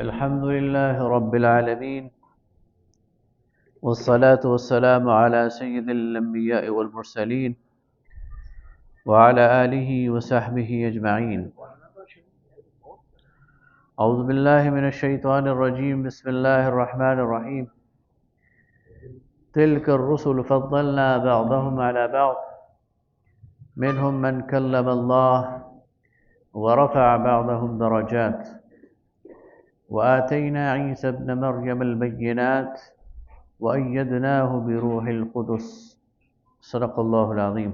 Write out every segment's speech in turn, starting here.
الحمد لله رب العالمين، والصلاة والسلام على سيد الأنبياء والمرسلين وعلى آله وصحبه أجمعين. أعوذ بالله من الشيطان الرجيم. بسم الله الرحمن الرحيم. تلك الرسل فضلنا بعضهم على بعض منهم من كلم الله ورفع بعضهم درجات وآتينا عيسى ابن مريم البينات وأيدناه بروح القدس. صدق الله العظيم.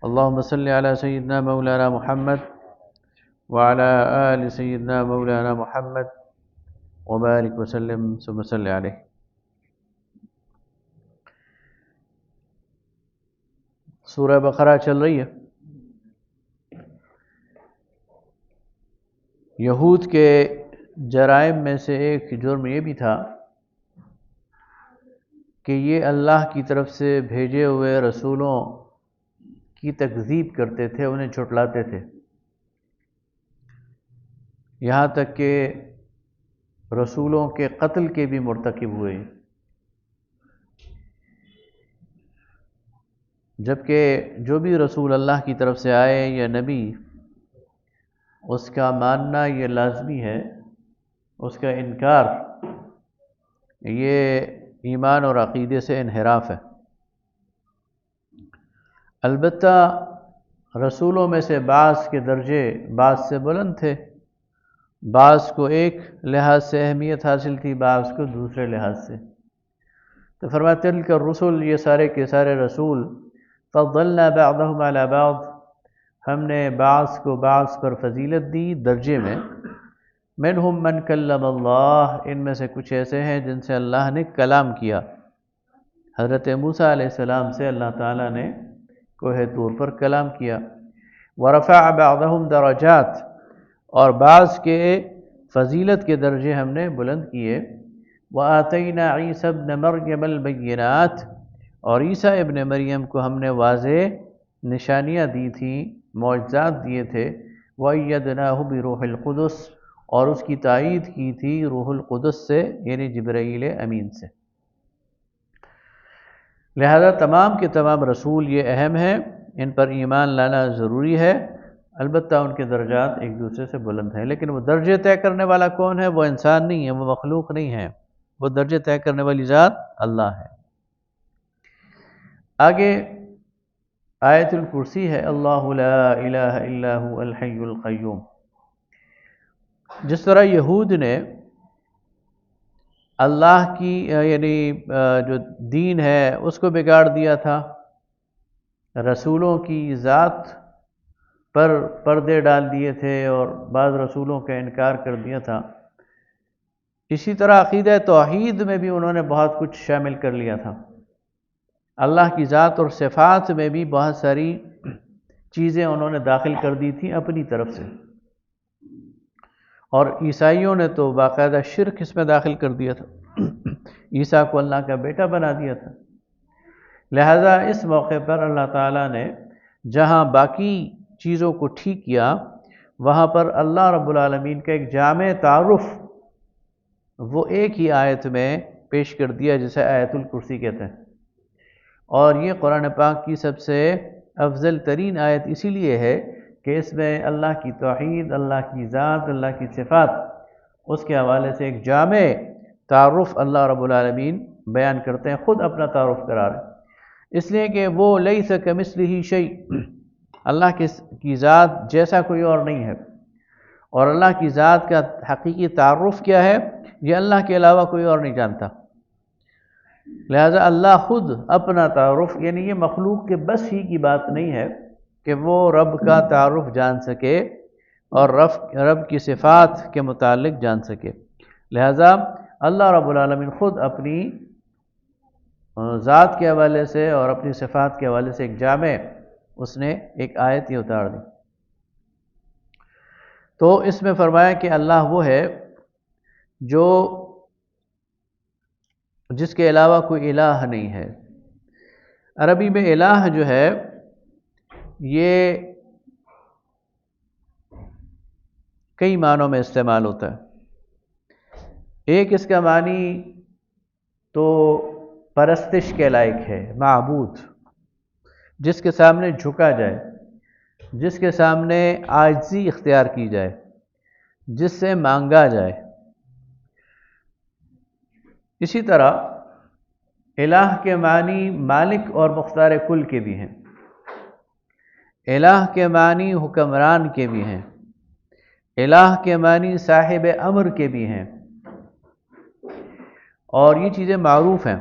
اللهم صل على سيدنا مولانا محمد وعلى آل سيدنا مولانا محمد وبارك وسلم ثم صل عليه. سورہ بقرہ چل رہی ہے. یہود کے جرائم میں سے ایک جرم یہ بھی تھا کہ یہ اللہ کی طرف سے بھیجے ہوئے رسولوں کی تکذیب کرتے تھے، انہیں جھٹلاتے تھے، یہاں تک کہ رسولوں کے قتل کے بھی مرتکب ہوئے. جبکہ جو بھی رسول اللہ کی طرف سے آئے یا نبی، اس کا ماننا یہ لازمی ہے، اس کا انکار یہ ایمان اور عقیدے سے انحراف ہے. البتہ رسولوں میں سے بعض کے درجے بعض سے بلند تھے، بعض کو ایک لحاظ سے اہمیت حاصل تھی، بعض کو دوسرے لحاظ سے. تو فرمایا تلک الرسل، یہ سارے کے سارے رسول، فضلنا بعضهم على بعض، ہم نے بعض کو بعض پر فضیلت دی درجے میں. منہم من کلم اللہ، ان میں سے کچھ ایسے ہیں جن سے اللہ نے کلام کیا. حضرت موسیٰ علیہ السلام سے اللہ تعالیٰ نے کوہ طور پر کلام کیا. ورفع بعضهم درجات، اور بعض کے فضیلت کے درجے ہم نے بلند کیے. وآتینا عیسی ابن مریم البینات، اور عیسیٰ ابن مریم کو ہم نے واضح نشانیاں دی تھیں، معجزات دیے تھے. وَأَيَّدْنَاهُ بِرُوحِ الْقُدُسِ، اور اس کی تائید کی تھی روح القدس سے، یعنی جبرائیل امین سے. لہذا تمام کے تمام رسول یہ اہم ہیں، ان پر ایمان لانا ضروری ہے. البتہ ان کے درجات ایک دوسرے سے بلند ہیں، لیکن وہ درجے طے کرنے والا کون ہے؟ وہ انسان نہیں ہے، وہ مخلوق نہیں ہے، وہ درجے طے کرنے والی ذات اللہ ہے. آگے آیت الکرسی ہے، اللہ لا الہ الا هو الحی القیوم. جس طرح یہود نے اللہ کی یعنی جو دین ہے اس کو بگاڑ دیا تھا، رسولوں کی ذات پر پردے ڈال دیے تھے اور بعض رسولوں کا انکار کر دیا تھا، اسی طرح عقیدہ توحید میں بھی انہوں نے بہت کچھ شامل کر لیا تھا. اللہ کی ذات اور صفات میں بھی بہت ساری چیزیں انہوں نے داخل کر دی تھیں اپنی طرف سے، اور عیسائیوں نے تو باقاعدہ شرک اس میں داخل کر دیا تھا، عیسیٰ کو اللہ کا بیٹا بنا دیا تھا. لہذا اس موقع پر اللہ تعالیٰ نے جہاں باقی چیزوں کو ٹھیک کیا، وہاں پر اللہ رب العالمین کا ایک جامع تعارف وہ ایک ہی آیت میں پیش کر دیا، جسے آیت الکرسی کہتے ہیں. اور یہ قرآن پاک کی سب سے افضل ترین آیت اسی لیے ہے کہ اس میں اللہ کی توحید، اللہ کی ذات، اللہ کی صفات، اس کے حوالے سے ایک جامع تعارف اللہ رب العالمین بیان کرتے ہیں، خود اپنا تعارف کرا رہے ہیں. اس لیے کہ وہ لیس کمثلہ شیء، اللہ کی ذات جیسا کوئی اور نہیں ہے. اور اللہ کی ذات کا حقیقی تعارف کیا ہے، یہ اللہ کے علاوہ کوئی اور نہیں جانتا. لہذا اللہ خود اپنا تعارف، یعنی یہ مخلوق کے بس ہی کی بات نہیں ہے کہ وہ رب کا تعارف جان سکے اور رب کی صفات کے متعلق جان سکے. لہذا اللہ رب العالمین خود اپنی ذات کے حوالے سے اور اپنی صفات کے حوالے سے ایک جامع اس نے ایک آیت ہی اتار دی. تو اس میں فرمایا کہ اللہ وہ ہے جو جس کے علاوہ کوئی الہ نہیں ہے. عربی میں الہ جو ہے یہ کئی معنوں میں استعمال ہوتا ہے. ایک اس کا معنی تو پرستش کے لائق ہے، معبود، جس کے سامنے جھکا جائے، جس کے سامنے عاجزی اختیار کی جائے، جس سے مانگا جائے۔ اسی طرح الہ کے معنی مالک اور مختار کل کے بھی ہیں، الہ کے معنی حکمران کے بھی ہیں، الہ کے معنی صاحب امر کے بھی ہیں، اور یہ چیزیں معروف ہیں۔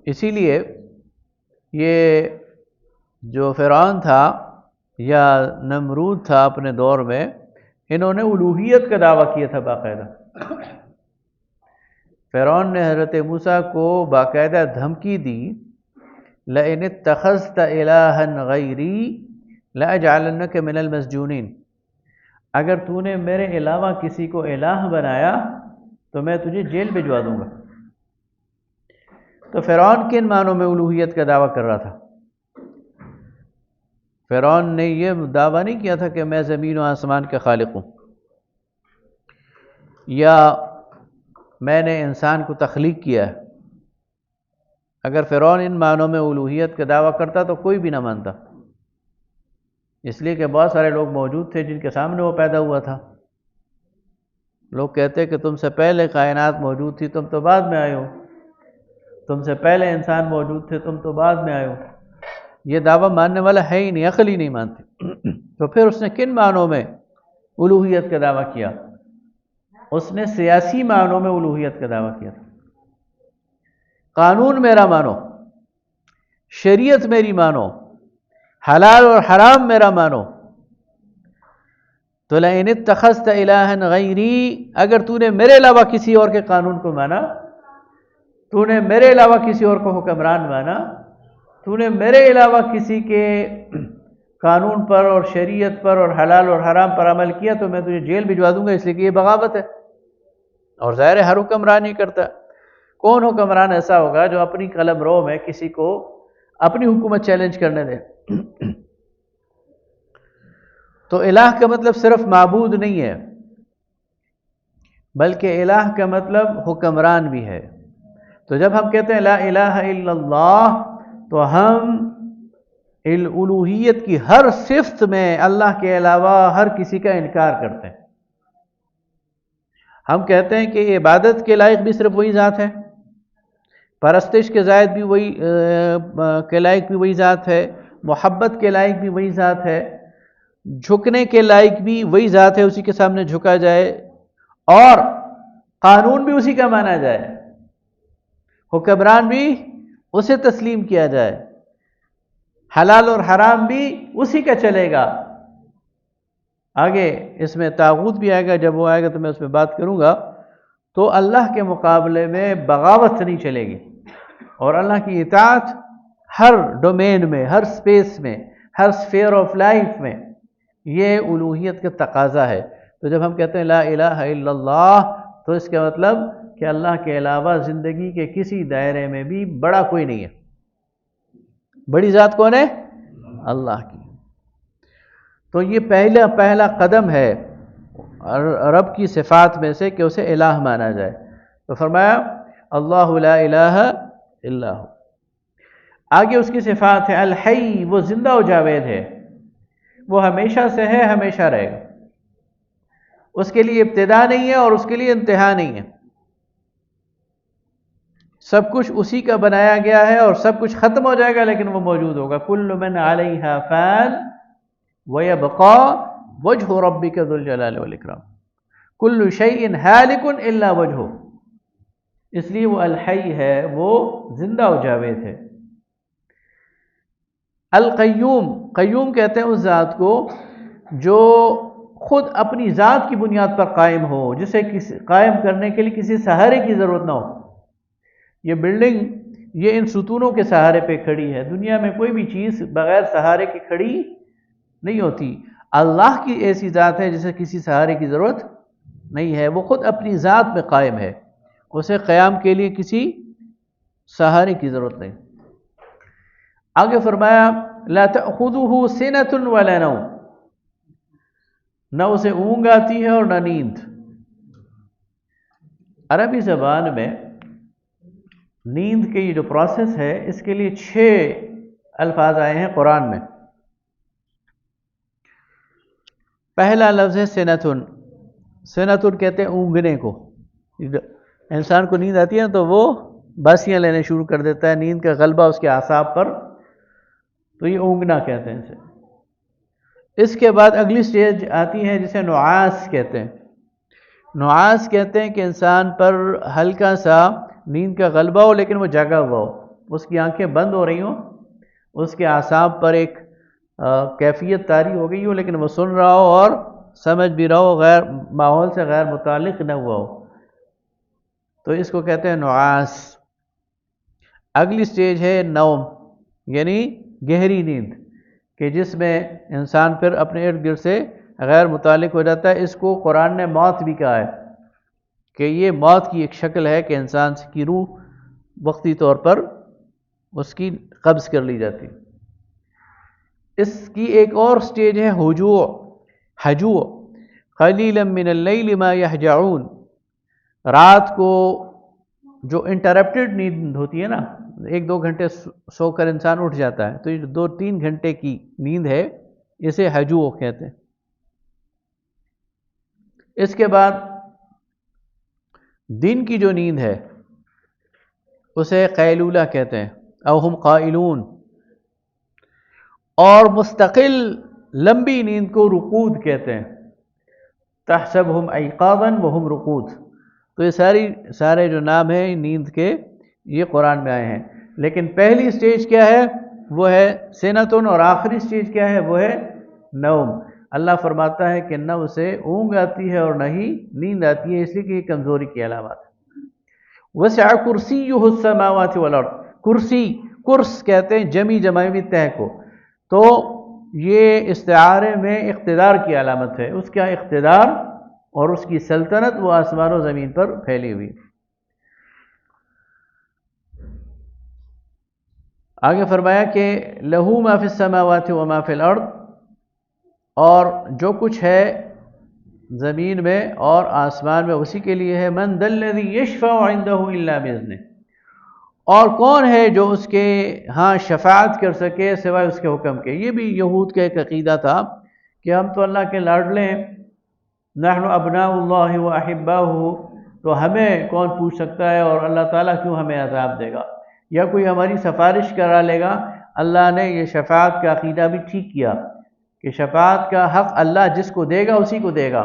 اسی لیے یہ جو فرعون تھا یا نمرود تھا اپنے دور میں، انہوں نے الوہیت کا دعویٰ کیا تھا باقاعدہ۔ فرعون نے حضرت موسیٰ کو باقاعدہ دھمکی دی، لئن اتخذت الہا غیری لاجعلنک من المسجونین، اگر تو نے میرے علاوہ کسی کو الہ بنایا تو میں تجھے جیل بھجوا دوں گا۔ تو فرعون کن معنوں میں الوہیت کا دعویٰ کر رہا تھا؟ فرعون نے یہ دعویٰ نہیں کیا تھا کہ میں زمین و آسمان کا خالق ہوں، یا میں نے انسان کو تخلیق کیا ہے۔ اگر فرعون ان معنوں میں الوہیت کا دعویٰ کرتا تو کوئی بھی نہ مانتا، اس لیے کہ بہت سارے لوگ موجود تھے جن کے سامنے وہ پیدا ہوا تھا۔ لوگ کہتے کہ تم سے پہلے کائنات موجود تھی، تم تو بعد میں آئے ہو، تم سے پہلے انسان موجود تھے، تم تو بعد میں آئے ہو۔ یہ دعویٰ ماننے والا ہے ہی نہیں، عقل ہی نہیں مانتے۔ تو پھر اس نے کن معنوں میں الوہیت کا دعویٰ کیا؟ اس نے سیاسی معنوں میں الوہیت کا دعویٰ کیا تھا۔ قانون میرا مانو، شریعت میری مانو، حلال اور حرام میرا مانو۔ تو لئن اتخذت الہا غیری، اگر تو نے میرے علاوہ کسی اور کے قانون کو مانا، تو نے میرے علاوہ کسی اور کو حکمران مانا، تو نے میرے علاوہ کسی کے قانون پر اور شریعت پر اور حلال اور حرام پر عمل کیا تو میں تجھے جیل بھجوا دوں گا، اس لیے کہ یہ بغاوت ہے۔ اور ظاہر ہے ہر حکمران ہی کرتا ہے۔ کون حکمران ایسا ہوگا جو اپنی قلم رو میں کسی کو اپنی حکومت چیلنج کرنے دے؟ تو الہ کا مطلب صرف معبود نہیں ہے، بلکہ الہ کا مطلب حکمران بھی ہے۔ تو جب ہم کہتے ہیں لا الہ الا اللہ، تو ہم الوہیت کی ہر صفت میں اللہ کے علاوہ ہر کسی کا انکار کرتے ہیں۔ ہم کہتے ہیں کہ عبادت کے لائق بھی صرف وہی ذات ہے، پرستش کے زائد بھی وہی کے لائق بھی وہی ذات ہے، محبت کے لائق بھی وہی ذات ہے، جھکنے کے لائق بھی وہی ذات ہے، اسی کے سامنے جھکا جائے، اور قانون بھی اسی کا مانا جائے، حکمران بھی اسے تسلیم کیا جائے، حلال اور حرام بھی اسی کا چلے گا۔ آگے اس میں طاغوت بھی آئے گا، جب وہ آئے گا تو میں اس میں بات کروں گا۔ تو اللہ کے مقابلے میں بغاوت نہیں چلے گی، اور اللہ کی اطاعت ہر ڈومین میں، ہر سپیس میں، ہر سفیر آف لائف میں یہ الوہیت کا تقاضا ہے۔ تو جب ہم کہتے ہیں لا الہ الا اللہ، تو اس کا مطلب کہ اللہ کے علاوہ زندگی کے کسی دائرے میں بھی بڑا کوئی نہیں ہے۔ بڑی ذات کون ہے؟ اللہ کی۔ تو یہ پہلا قدم ہے رب کی صفات میں سے کہ اسے الہ مانا جائے۔ تو فرمایا اللہ لا الہ الا ہو۔ آگے اس کی صفات ہے الحی، وہ زندہ و جاوید ہے، وہ ہمیشہ سے ہے، ہمیشہ رہے گا، اس کے لیے ابتدا نہیں ہے اور اس کے لیے انتہا نہیں ہے، سب کچھ اسی کا بنایا گیا ہے اور سب کچھ ختم ہو جائے گا لیکن وہ موجود ہوگا۔ کل من علیہا فان ویبقا وجہ ربک ذو الجلال والاکرام، کل شیء ہالک الا وجہہ، اس لیے وہ الحی ہے، وہ زندہ و جاوید ہے۔ القیوم، قیوم کہتے ہیں اس ذات کو جو خود اپنی ذات کی بنیاد پر قائم ہو، جسے قائم کرنے کے لیے کسی سہارے کی ضرورت نہ ہو۔ یہ بلڈنگ یہ ان ستونوں کے سہارے پہ کھڑی ہے، دنیا میں کوئی بھی چیز بغیر سہارے کی کھڑی نہیں ہوتی۔ اللہ کی ایسی ذات ہے جسے کسی سہارے کی ضرورت نہیں ہے، وہ خود اپنی ذات میں قائم ہے، اسے قیام کے لیے کسی سہارے کی ضرورت نہیں۔ آگے فرمایا لا تأخذہ سنۃ ولا نوم، نہ اسے اونگ آتی ہے اور نہ نیند۔ عربی زبان میں نیند کے یہ جو پروسیس ہے اس کے لیے 6 الفاظ آئے ہیں قرآن میں۔ پہلا لفظ ہے سنتن۔ سنتن کہتے ہیں اونگنے کو۔ انسان کو نیند آتی ہے تو وہ باسیاں لینے شروع کر دیتا ہے، نیند کا غلبہ اس کے اعصاب پر، تو یہ اونگنا کہتے ہیں اسے۔ اس کے بعد اگلی سٹیج آتی ہے جسے نعاس کہتے ہیں۔ نعاس کہتے ہیں کہ انسان پر ہلکا سا نیند کا غلبہ ہو لیکن وہ جاگا ہوا ہو، اس کی آنکھیں بند ہو رہی ہوں، اس کے اعصاب پر ایک کیفیت طاری ہو گئی ہو لیکن وہ سن رہا ہو اور سمجھ بھی رہا ہو، غیر ماحول سے غیر متعلق نہ ہوا ہو، تو اس کو کہتے ہیں نعاس۔ اگلی سٹیج ہے نوم، یعنی گہری نیند، کہ جس میں انسان پھر اپنے ارد گرد سے غیر متعلق ہو جاتا ہے۔ اس کو قرآن نے موت بھی کہا ہے کہ یہ موت کی ایک شکل ہے کہ انسان کی روح وقتی طور پر اس کی قبض کر لی جاتی۔ اس کی ایک اور سٹیج ہے ہجوع، قلیلا من اللیل ما یہجعون۔ رات کو جو انٹرپٹڈ نیند ہوتی ہے نا، 1-2 گھنٹے سو کر انسان اٹھ جاتا ہے، تو یہ 2-3 گھنٹے کی نیند ہے، اسے ہجوع کہتے ہیں۔ اس کے بعد دن کی جو نیند ہے اسے قیلولہ کہتے ہیں، او ہم قائلون۔ اور مستقل لمبی نیند کو رقود کہتے ہیں، تحسبهم ایقاظا وهم رقود۔ تو یہ سارے جو نام ہیں نیند کے یہ قرآن میں آئے ہیں، لیکن پہلی سٹیج کیا ہے وہ ہے سنتن، اور آخری سٹیج کیا ہے وہ ہے نوم۔ اللہ فرماتا ہے کہ نہ اسے اونگ آتی ہے اور نہ ہی نیند آتی ہے، اس لیے کہ یہ کمزوری کی علامات ہے۔ وسع کرسیہ السماوات والارض۔ کرس کہتے ہیں جمعی تہ کو، تو یہ استعارے میں اقتدار کی علامت ہے، اس کا اقتدار اور اس کی سلطنت وہ آسمان و زمین پر پھیلی ہوئی۔ آگے فرمایا کہ لہو ما فی السماوات وما فی الارض، اور جو کچھ ہے زمین میں اور آسمان میں اسی کے لیے ہے۔ من ذا الذی یشفع عنده الا باذنہ، اور کون ہے جو اس کے ہاں شفاعت کر سکے سوائے اس کے حکم کے۔ یہ بھی یہود کا ایک عقیدہ تھا کہ ہم تو اللہ کے لاڈلے ہیں، نحن ابناء اللہ واحباؤہ، تو ہمیں کون پوچھ سکتا ہے اور اللہ تعالیٰ کیوں ہمیں عذاب دے گا، یا کوئی ہماری سفارش کرا لے گا۔ اللہ نے یہ شفاعت کا عقیدہ بھی ٹھیک کیا کہ شفاعت کا حق اللہ جس کو دے گا اسی کو دے گا،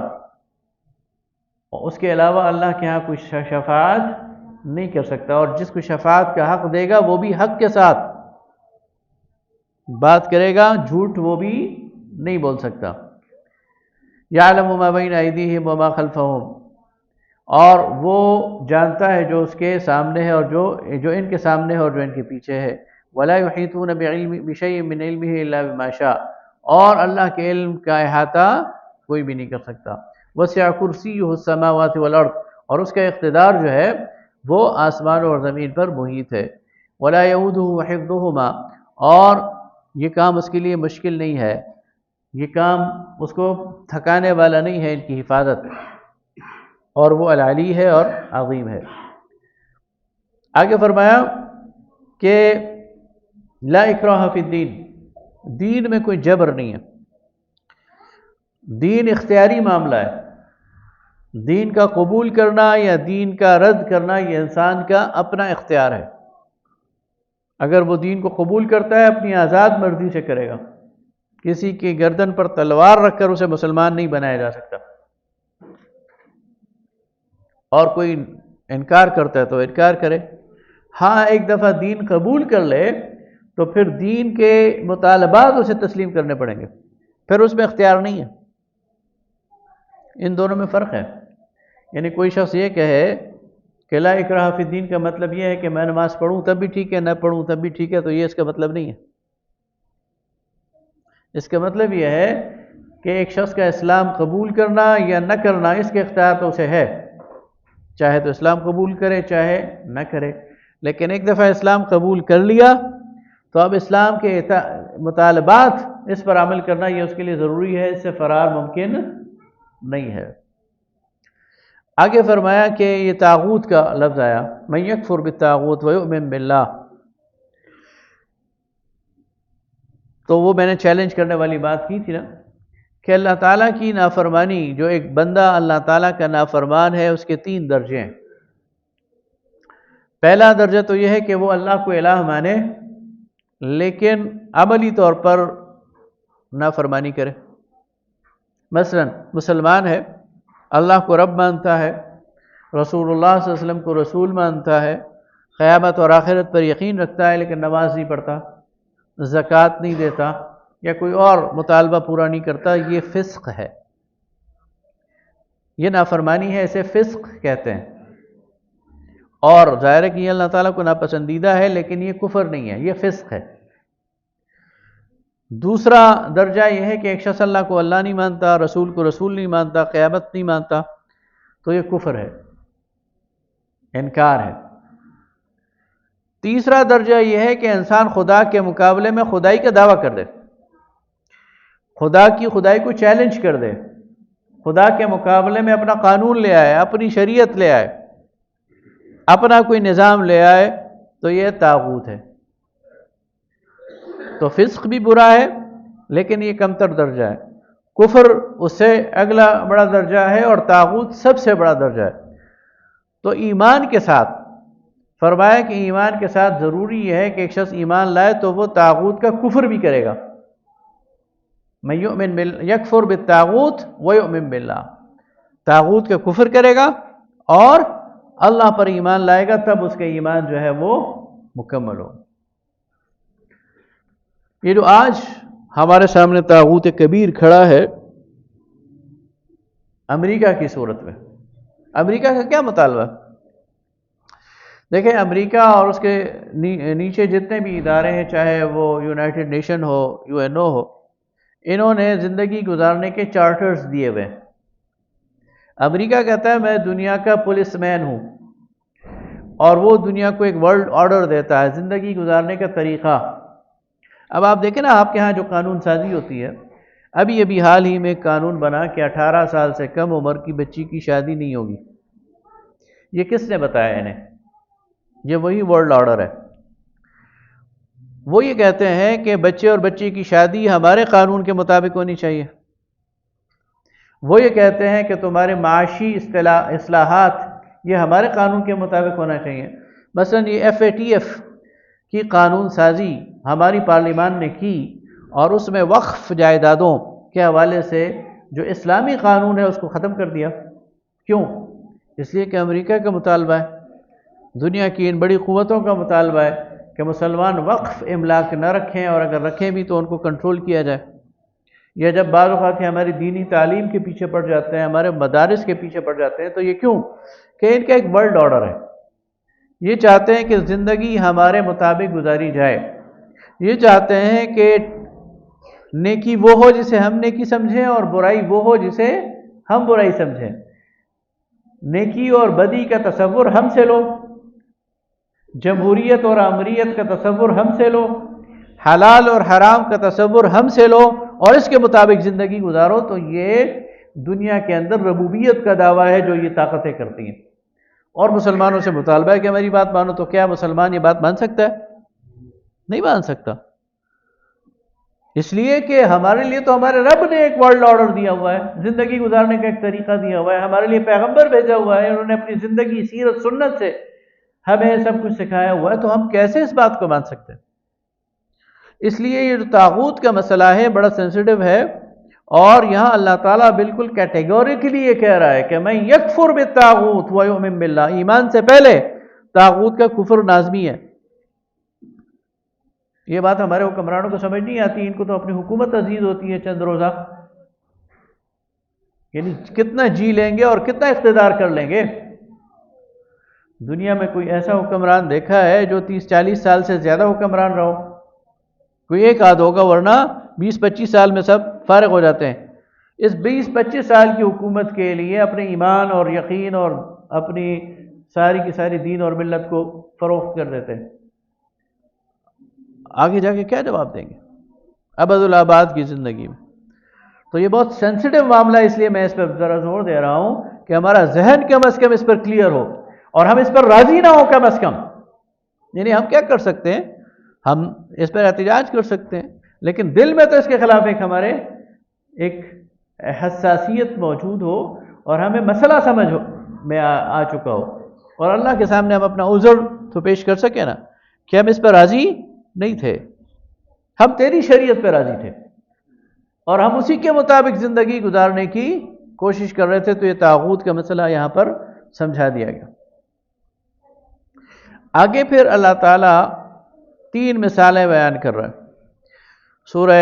اس کے علاوہ اللہ کے ہاں کوئی شفاعت نہیں کر سکتا، اور جس کو شفاعت کا حق دے گا وہ بھی حق کے ساتھ بات کرے گا، جھوٹ وہ بھی نہیں بول سکتا۔ یعلم ما بین ایدیہم وما خلفہم، اور وہ جانتا ہے جو اس کے سامنے ہے اور جو ان کے سامنے ہے اور جو ان کے پیچھے ہے۔ ولا یحیطون بشیء من علمہ الا بما شاء، اور اللہ کے علم کا احاطہ کوئی بھی نہیں کر سکتا۔ وسع کرسیہ السماوات والارض، اور اس کا اقتدار جو ہے وہ آسمان اور زمین پر محیط ہے۔ ولا یؤودہ حفظہما، اور یہ کام اس کے لیے مشکل نہیں ہے، یہ کام اس کو تھکانے والا نہیں ہے ان کی حفاظت، اور وہ العلی ہے اور عظیم ہے۔ آگے فرمایا کہ لا اکراہ فی الدین، دین میں کوئی جبر نہیں ہے، دین اختیاری معاملہ ہے۔ دین کا قبول کرنا یا دین کا رد کرنا یہ انسان کا اپنا اختیار ہے۔ اگر وہ دین کو قبول کرتا ہے اپنی آزاد مرضی سے کرے گا، کسی کی گردن پر تلوار رکھ کر اسے مسلمان نہیں بنایا جا سکتا۔ اور کوئی انکار کرتا ہے تو انکار کرے، ہاں ایک دفعہ دین قبول کر لے تو پھر دین کے مطالبات اسے تسلیم کرنے پڑیں گے، پھر اس میں اختیار نہیں ہے۔ ان دونوں میں فرق ہے، یعنی کوئی شخص یہ کہے کہ لا اکراہ فی الدین کا مطلب یہ ہے کہ میں نماز پڑھوں تب بھی ٹھیک ہے، نہ پڑھوں تب بھی ٹھیک ہے، تو یہ اس کا مطلب نہیں ہے۔ اس کا مطلب یہ ہے کہ ایک شخص کا اسلام قبول کرنا یا نہ کرنا اس کے اختیار تو اسے ہے، چاہے تو اسلام قبول کرے چاہے نہ کرے، لیکن ایک دفعہ اسلام قبول کر لیا تو اب اسلام کے مطالبات اس پر عمل کرنا یہ اس کے لیے ضروری ہے، اس سے فرار ممکن نہیں ہے۔ آگے فرمایا کہ یہ طاغوت کا لفظ آیا، من یکفر بالطاغوت ویؤمن باللہ، تو وہ میں نے چیلنج کرنے والی بات کی تھی نا کہ اللہ تعالیٰ کی نافرمانی، جو ایک بندہ اللہ تعالیٰ کا نافرمان ہے، اس کے 3 درجے ہیں۔ پہلا درجہ تو یہ ہے کہ وہ اللہ کو الہ مانے لیکن عملی طور پر نافرمانی کرے۔ مثلا مسلمان ہے، اللہ کو رب مانتا ہے، رسول اللہ صلی اللہ علیہ وسلم کو رسول مانتا ہے، قیامت اور آخرت پر یقین رکھتا ہے، لیکن نماز نہیں پڑھتا، زکوٰۃ نہیں دیتا، یا کوئی اور مطالبہ پورا نہیں کرتا، یہ فسق ہے، یہ نافرمانی ہے، اسے فسق کہتے ہیں۔ اور ظاہر ہے کہ یہ اللہ تعالیٰ کو ناپسندیدہ ہے، لیکن یہ کفر نہیں ہے، یہ فسق ہے۔ دوسرا درجہ یہ ہے کہ ایک شخص اللہ کو اللہ نہیں مانتا، رسول کو رسول نہیں مانتا، قیامت نہیں مانتا، تو یہ کفر ہے، انکار ہے۔ تیسرا درجہ یہ ہے کہ انسان خدا کے مقابلے میں خدائی کا دعویٰ کر دے، خدا کی خدائی کو چیلنج کر دے، خدا کے مقابلے میں اپنا قانون لے آئے، اپنی شریعت لے آئے، اپنا کوئی نظام لے آئے، تو یہ طاغوت ہے۔ تو فسق بھی برا ہے لیکن یہ کمتر درجہ ہے، کفر اس سے اگلا بڑا درجہ ہے، اور طاغوت سب سے بڑا درجہ ہے۔ تو ایمان کے ساتھ فرمایا کہ ایمان کے ساتھ ضروری یہ ہے کہ ایک شخص ایمان لائے تو وہ طاغوت کا کفر بھی کرے گا، من یؤمن یکفر بالطاغوت ویؤمن باللہ، طاغوت کا کفر کرے گا اور اللہ پر ایمان لائے گا، تب اس کا ایمان جو ہے وہ مکمل ہو۔ یہ جو آج ہمارے سامنے طاغوت کبیر کھڑا ہے امریکہ کی صورت میں، امریکہ کا کیا مطالبہ؟ دیکھیں، امریکہ اور اس کے نیچے جتنے بھی ادارے ہیں، چاہے وہ یونائٹڈ نیشن ہو، UN ہو، انہوں نے زندگی گزارنے کے چارٹرز دیے ہوئے۔ امریکہ کہتا ہے میں دنیا کا پولیس مین ہوں، اور وہ دنیا کو ایک ورلڈ آرڈر دیتا ہے، زندگی گزارنے کا طریقہ۔ اب آپ دیکھیں نا، آپ کے ہاں جو قانون سازی ہوتی ہے، ابھی حال ہی میں قانون بنا کہ 18 سال سے کم عمر کی بچی کی شادی نہیں ہوگی۔ یہ کس نے بتایا انہیں؟ یہ وہی ورلڈ آرڈر ہے۔ وہ یہ کہتے ہیں کہ بچے اور بچی کی شادی ہمارے قانون کے مطابق ہونی چاہیے۔ وہ یہ کہتے ہیں کہ تمہارے معاشی اصلاحات یہ ہمارے قانون کے مطابق ہونا چاہیے۔ مثلا یہ FATF کی قانون سازی ہماری پارلیمان نے کی، اور اس میں وقف جائیدادوں کے حوالے سے جو اسلامی قانون ہے اس کو ختم کر دیا۔ کیوں؟ اس لیے کہ امریکہ کا مطالبہ ہے، دنیا کی ان بڑی قوتوں کا مطالبہ ہے کہ مسلمان وقف املاک نہ رکھیں، اور اگر رکھیں بھی تو ان کو کنٹرول کیا جائے۔ یا جب بعض اوقات ہماری دینی تعلیم کے پیچھے پڑ جاتے ہیں، ہمارے مدارس کے پیچھے پڑ جاتے ہیں، تو یہ کیوں؟ کہ ان کا ایک ورلڈ آرڈر ہے، یہ چاہتے ہیں کہ زندگی ہمارے مطابق گزاری جائے، یہ چاہتے ہیں کہ نیکی وہ ہو جسے ہم نیکی سمجھیں، اور برائی وہ ہو جسے ہم برائی سمجھیں۔ نیکی اور بدی کا تصور ہم سے لو، جمہوریت اور آمریت کا تصور ہم سے لو، حلال اور حرام کا تصور ہم سے لو، اور اس کے مطابق زندگی گزارو۔ تو یہ دنیا کے اندر ربوبیت کا دعویٰ ہے جو یہ طاقتیں کرتی ہیں، اور مسلمانوں سے مطالبہ ہے کہ ہماری بات مانو۔ تو کیا مسلمان یہ بات مان سکتا ہے؟ نہیں مان سکتا، اس لیے کہ ہمارے لیے تو ہمارے رب نے ایک ورلڈ آرڈر دیا ہوا ہے، زندگی گزارنے کا ایک طریقہ دیا ہوا ہے، ہمارے لیے پیغمبر بھیجا ہوا ہے، انہوں نے اپنی زندگی سیرت سنت سے ہمیں سب کچھ سکھایا ہوا ہے، تو ہم کیسے اس بات کو مان سکتے ہیں؟ اس لیے یہ جو طاغوت کا مسئلہ ہے بڑا سینسٹیو ہے، اور یہاں اللہ تعالیٰ بالکل کیٹیگوریکلی یہ کہہ رہا ہے کہ میں یکفر بالطاغوت ویؤمن باللہ، ایمان سے پہلے طاغوت کا کفر لازمی ہے۔ یہ بات ہمارے حکمرانوں کو سمجھ نہیں آتی، ان کو تو اپنی حکومت عزیز ہوتی ہے چند روزہ، یعنی کتنا جی لیں گے اور کتنا اقتدار کر لیں گے۔ دنیا میں کوئی ایسا حکمران دیکھا ہے جو 30-40 سال سے زیادہ حکمران رہو؟ کوئی ایک آدھ ہوگا، ورنہ 20-25 سال میں سب فارغ ہو جاتے ہیں۔ اس 20-25 سال کی حکومت کے لیے اپنے ایمان اور یقین اور اپنی ساری کی ساری دین اور ملت کو فروخت کر دیتے ہیں۔ آگے جا کے کیا جواب دیں گے ابد الآباد کی زندگی میں؟ تو یہ بہت سینسٹیو معاملہ ہے، اس لیے میں اس پہ ذرا زور دے رہا ہوں کہ ہمارا ذہن کم از کم اس پر کلیئر ہو اور ہم اس پر راضی نہ ہو کم از کم. یعنی ہم کیا کر سکتے ہیں؟ ہم اس پر احتجاج کر سکتے ہیں، لیکن دل میں تو اس کے خلاف ایک ہمارے ایک حساسیت موجود ہو اور ہمیں مسئلہ سمجھ میں آ چکا ہو اور اللہ کے سامنے ہم اپنا عذر تو پیش کر سکیں نا کہ ہم اس پر راضی نہیں تھے، ہم تیری شریعت پہ راضی تھے اور ہم اسی کے مطابق زندگی گزارنے کی کوشش کر رہے تھے. تو یہ طاغوت کا مسئلہ یہاں پر سمجھا دیا گیا. آگے پھر اللہ تعالیٰ 3 مثالیں بیان کر رہا ہے. سورہ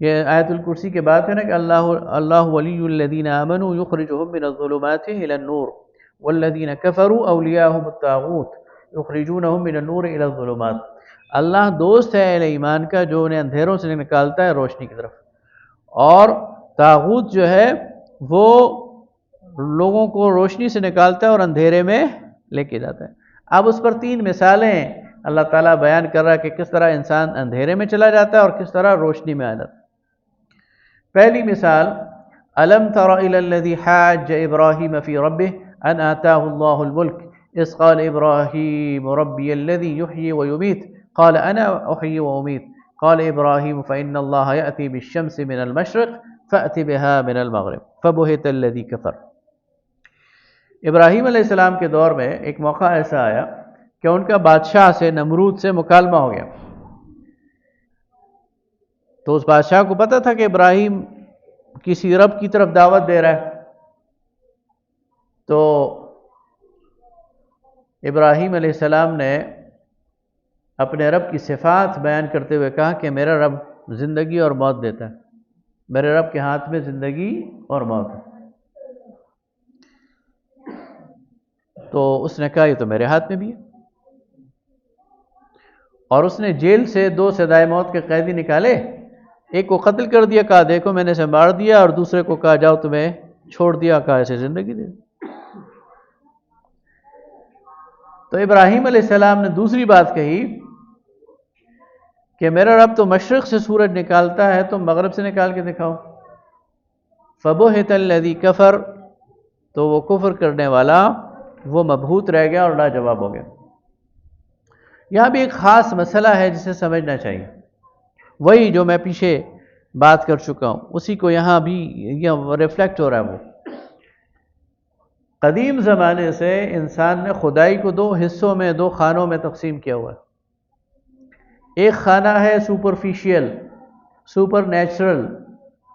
یہ آیت الکرسی کے بعد ہے نا کہ اللہ ولی الذین آمنوا یخرجهم من الظلمات الى النور والذین کفروا اولیاءهم الطاغوت یخرجونهم من النور الى الظلمات. اللہ دوست ہے اہل ایمان کا جو انہیں اندھیروں سے نکالتا ہے روشنی کی طرف، اور طاغوت جو ہے وہ لوگوں کو روشنی سے نکالتا ہے اور اندھیرے میں لے کے جاتا ہے. اب اس پر 3 مثالیں اللہ تعالیٰ بیان کر رہا ہے کہ کس طرح انسان اندھیرے میں چلا جاتا ہے اور کس طرح روشنی میں آ جاتا ہے. پہلی مثال، الم تر الی الذی حاج ابراہیم فی ربہ ان آتاہ اللہ الملک اذ قال ابراہیم ربی الذی یحیی ویمیت قال انا احیی وامیت قال ابراہیم فإن اللہ یأتی بالشمس من المشرق فأت بها من المغرب فبہت الذی کفر. ابراہیم علیہ السلام کے دور میں ایک موقع ایسا آیا کہ ان کا بادشاہ سے، نمرود سے مکالمہ ہو گیا. تو اس بادشاہ کو پتہ تھا کہ ابراہیم کسی رب کی طرف دعوت دے رہا ہے. تو ابراہیم علیہ السلام نے اپنے رب کی صفات بیان کرتے ہوئے کہا کہ میرا رب زندگی اور موت دیتا ہے، میرے رب کے ہاتھ میں زندگی اور موت ہے. تو اس نے کہا یہ تو میرے ہاتھ میں بھی ہے، اور اس نے جیل سے 2 سزائے موت کے قیدی نکالے. ایک کو قتل کر دیا، کہا دیکھو میں نے اسے مار دیا، اور دوسرے کو کہا جاؤ تمہیں چھوڑ دیا، کہا اسے زندگی دے. تو ابراہیم علیہ السلام نے دوسری بات کہی کہ میرا رب تو مشرق سے سورج نکالتا ہے، تم مغرب سے نکال کے دکھاؤ. فبہت الذی کفر، تو وہ کفر کرنے والا وہ مبہوت رہ گیا اور لاجواب ہو گیا. یہاں بھی ایک خاص مسئلہ ہے جسے سمجھنا چاہیے، وہی جو میں پیچھے بات کر چکا ہوں اسی کو یہاں بھی ریفلیکٹ ہو رہا ہے. وہ قدیم زمانے سے انسان نے خدائی کو 2 حصوں میں، 2 خانوں میں تقسیم کیا ہوا ہے. ایک خانہ ہے سپرفیشیل، سپر نیچرل،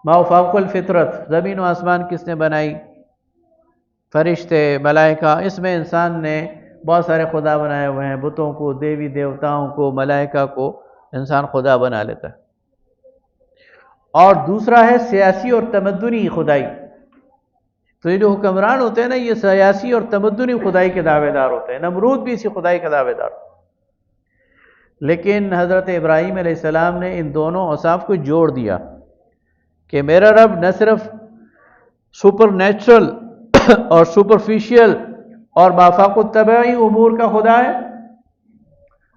ما فوق الفطرت، زمین و آسمان کس نے بنائی، فرشتے، ملائکہ. اس میں انسان نے بہت سارے خدا بنائے ہوئے ہیں، بتوں کو، دیوی دیوتاؤں کو، ملائکہ کو انسان خدا بنا لیتا ہے. اور دوسرا ہے سیاسی اور تمدنی خدائی. تو یہ جو حکمران ہوتے ہیں نا، یہ سیاسی اور تمدنی خدائی کے دعوے دار ہوتے ہیں. نمرود بھی اسی خدائی کا دعوے دار. لیکن حضرت ابراہیم علیہ السلام نے ان دونوں اوصاف کو جوڑ دیا کہ میرا رب نہ صرف سپر نیچرل اور سپرفیشیل اور مافاق الطبعی امور کا خدا ہے،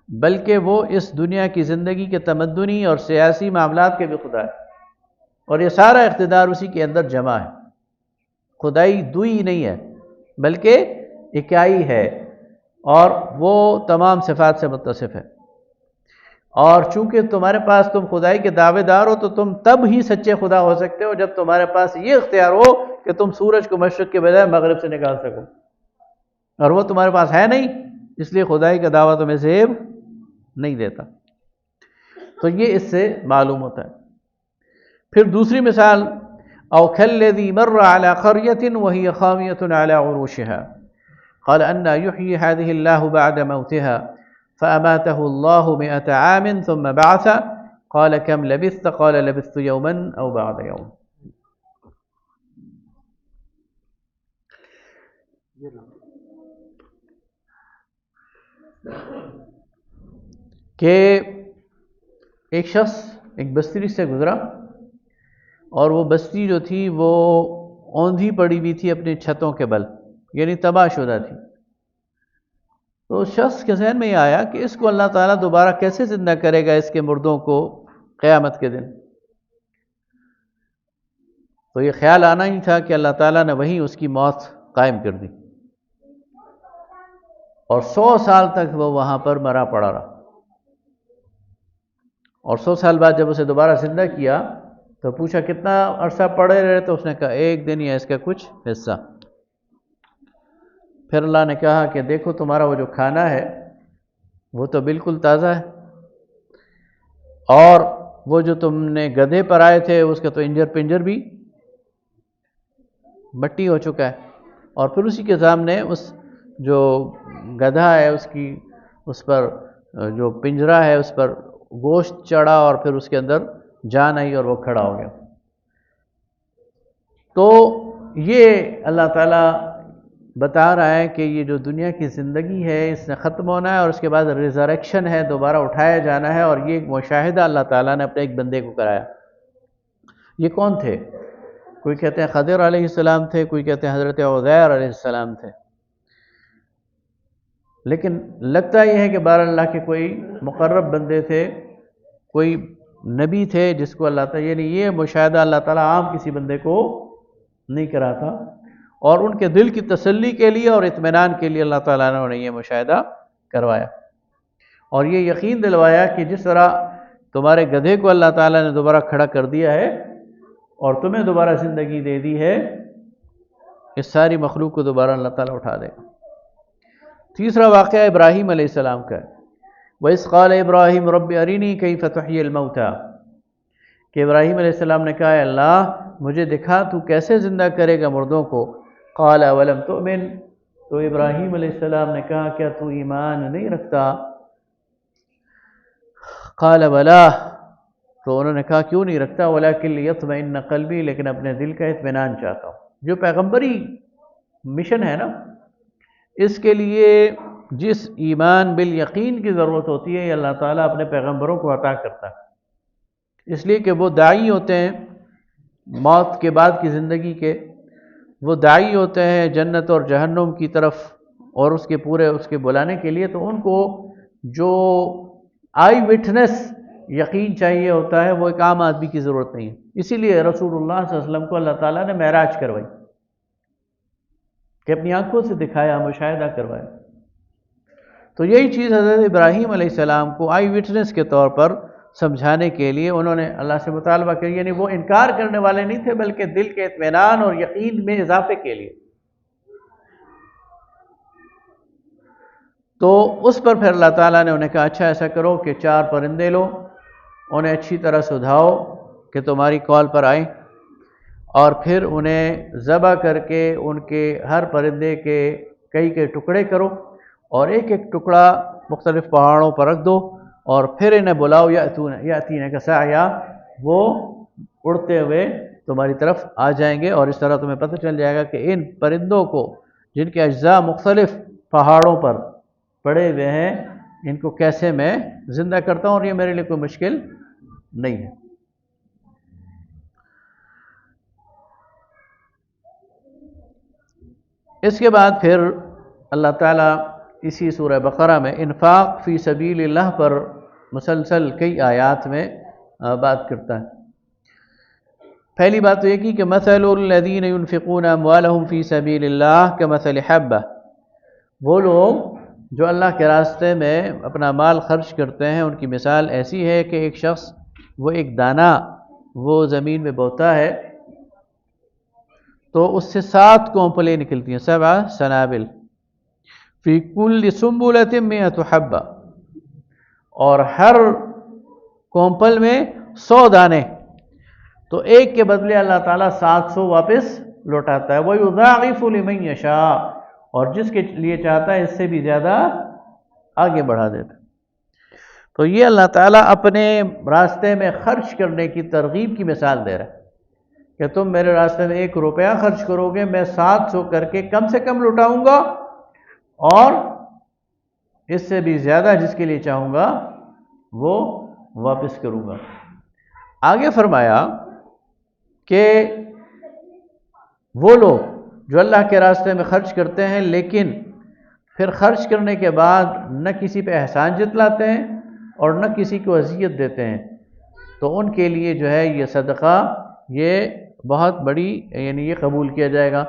بلکہ وہ اس دنیا کی زندگی کے تمدنی اور سیاسی معاملات کے بھی خدا ہے، اور یہ سارا اقتدار اسی کے اندر جمع ہے. خدائی دوئی نہیں ہے بلکہ اکائی ہے، اور وہ تمام صفات سے متصف ہے. اور چونکہ تمہارے پاس تم خدائی کے دعوے دار ہو تو تم تب ہی سچے خدا ہو سکتے ہو جب تمہارے پاس یہ اختیار ہو کہ تم سورج کو مشرق کے بجائے مغرب سے نکال سکو، اور وہ تمہارے پاس ہے نہیں، اس لیے خدائی کا دعویٰ تمہیں زیب نہیں دیتا. تو یہ اس سے معلوم ہوتا ہے. پھر دوسری مثال، او کالذی مر علی قریۃ وہی خاویۃ علی عروشها قال انا یحیی هذه الله بعد موتها فأماته الله 100 عام ثم بعث قال كم لبثت قال لبثت يوما أو بعض يوم. کہ ایک شخص ایک بستی سے گزرا، اور وہ بستی جو تھی وہ اوندھی پڑی ہوئی تھی اپنی چھتوں کے بل، یعنی تباہ شدہ تھی. تو اس شخص کے ذہن میں یہ آیا کہ اس کو اللہ تعالیٰ دوبارہ کیسے زندہ کرے گا، اس کے مردوں کو قیامت کے دن. تو یہ خیال آنا ہی تھا کہ اللہ تعالیٰ نے وہیں اس کی موت قائم کر دی، اور 100 سال تک وہ وہاں پر مرا پڑا رہا، اور 100 سال بعد جب اسے دوبارہ زندہ کیا تو پوچھا کتنا عرصہ پڑے رہے، تو اس نے کہا 1 دن یا اس کا کچھ حصہ۔ پھر اللہ نے کہا کہ دیکھو تمہارا وہ جو کھانا ہے وہ تو بالکل تازہ ہے، اور وہ جو تم نے گدھے پر آئے تھے اس کا تو انجر پنجر بھی مٹی ہو چکا ہے، اور پھر اسی کے سامنے اس جو گدھا ہے اس پر جو پنجرا ہے اس پر گوشت چڑھا، اور پھر اس کے اندر جان آئی اور وہ کھڑا ہو گیا۔ تو یہ اللہ تعالیٰ بتا رہا ہے کہ یہ جو دنیا کی زندگی ہے اس نے ختم ہونا ہے، اور اس کے بعد ریزریکشن ہے، دوبارہ اٹھایا جانا ہے، اور یہ ایک مشاہدہ اللہ تعالیٰ نے اپنے ایک بندے کو کرایا۔ یہ کون تھے؟ کوئی کہتے ہیں خضر علیہ السلام تھے، کوئی کہتے ہیں حضرت عزیر علیہ السلام تھے، لیکن لگتا یہ ہے کہ بہر اللہ کے کوئی مقرب بندے تھے، کوئی نبی تھے جس کو اللہ تعالیٰ، یعنی یہ مشاہدہ اللہ تعالیٰ عام کسی بندے کو نہیں کراتا، اور ان کے دل کی تسلی کے لیے اور اطمینان کے لیے اللہ تعالیٰ نے انہیں یہ مشاہدہ کروایا، اور یہ یقین دلوایا کہ جس طرح تمہارے گدھے کو اللہ تعالیٰ نے دوبارہ کھڑا کر دیا ہے اور تمہیں دوبارہ زندگی دے دی ہے، اس ساری مخلوق کو دوبارہ اللہ تعالیٰ اٹھا دے گا۔ تیسرا واقعہ ابراہیم علیہ السلام کا ہے، وَإِذْ قَالَ إِبْرَاهِيمُ رَبِّ أَرِنِي كَيْفَ تُحْيِي الْمَوْتَى، کہ ابراہیم علیہ السلام نے کہا، اے اللہ مجھے دکھا تو کیسے زندہ کرے گا مردوں کو۔ قَالَ وَلَمْ تُؤْمِنْ، تو ابراہیم علیہ السلام نے کہا کیا تو ایمان نہیں رکھتا؟ قَالَ بَلَىٰ، تو انہوں نے کہا کیوں نہیں رکھتا؟ وَلَٰكِن لِيَطْمَئِنَّ قَلْبِي، لیکن اپنے دل کا اطمینان چاہتا ہوں۔ جو پیغمبری مشن ہے نا، اس کے لیے جس ایمان بالیقین کی ضرورت ہوتی ہے یہ اللہ تعالیٰ اپنے پیغمبروں کو عطا کرتا ہے، اس لیے کہ وہ داعی ہوتے ہیں موت کے بعد کی زندگی کے، وہ داعی ہوتے ہیں جنت اور جہنم کی طرف اور اس کے بلانے کے لیے، تو ان کو جو آئی وٹنس یقین چاہیے ہوتا ہے وہ ایک عام آدمی کی ضرورت نہیں ہے، اسی لیے رسول اللہ صلی اللہ علیہ وسلم کو اللہ تعالیٰ نے معراج کروائی کہ اپنی آنکھوں سے دکھایا، مشاہدہ کروایا۔ تو یہی چیز حضرت ابراہیم علیہ السلام کو آئی وٹنس کے طور پر سمجھانے کے لیے انہوں نے اللہ سے مطالبہ کیا، یعنی وہ انکار کرنے والے نہیں تھے بلکہ دل کے اطمینان اور یقین میں اضافے کے لیے۔ تو اس پر پھر اللہ تعالیٰ نے انہیں کہا اچھا ایسا کرو کہ 4 پرندے لو، انہیں اچھی طرح سدھاؤ کہ تمہاری کال پر آئیں، اور پھر انہیں ذبح کر کے ان کے ہر پرندے کے کئی ٹکڑے کرو، اور ایک ٹکڑا مختلف پہاڑوں پر رکھ دو، اور پھر انہیں بلاؤ یاتینک سعیا، وہ اڑتے ہوئے تمہاری طرف آ جائیں گے، اور اس طرح تمہیں پتہ چل جائے گا کہ ان پرندوں کو جن کے اجزاء مختلف پہاڑوں پر پڑے ہوئے ہیں ان کو کیسے میں زندہ کرتا ہوں، اور یہ میرے لیے کوئی مشکل نہیں ہے۔ اس کے بعد پھر اللہ تعالیٰ اسی سورہ بقرہ میں انفاق فی سبیل اللہ پر مسلسل کئی آیات میں بات کرتا ہے۔ پہلی بات تو یہ کی کہ مثل الذین ينفقون اموالهم فی سبیل اللہ کمثل حبہ، وہ لوگ جو اللہ کے راستے میں اپنا مال خرچ کرتے ہیں ان کی مثال ایسی ہے کہ ایک شخص وہ ایک دانہ وہ زمین میں بوتا ہے تو اس سے 7 کونپلیں نکلتی ہیں، 7 سنابل، فی کل سنبلۃ 100 حبہ، اور ہر کونپل میں 100 دانے، تو ایک کے بدلے اللہ تعالیٰ 700 واپس لوٹاتا ہے۔ وَيُضَاعِفُ لِمَن يَشَاءُ، اور جس کے لیے چاہتا ہے اس سے بھی زیادہ آگے بڑھا دیتا ہے۔ تو یہ اللہ تعالیٰ اپنے راستے میں خرچ کرنے کی ترغیب کی مثال دے رہا ہے کہ تم میرے راستے میں 1 روپیہ خرچ کرو گے، میں 700 کر کے کم سے کم لوٹاؤں گا، اور اس سے بھی زیادہ جس کے لیے چاہوں گا وہ واپس کروں گا۔ آگے فرمایا کہ وہ لوگ جو اللہ کے راستے میں خرچ کرتے ہیں لیکن پھر خرچ کرنے کے بعد نہ کسی پہ احسان جتلاتے ہیں اور نہ کسی کو اذیت دیتے ہیں، تو ان کے لیے جو ہے یہ صدقہ یہ بہت بڑی، یعنی یہ قبول کیا جائے گا۔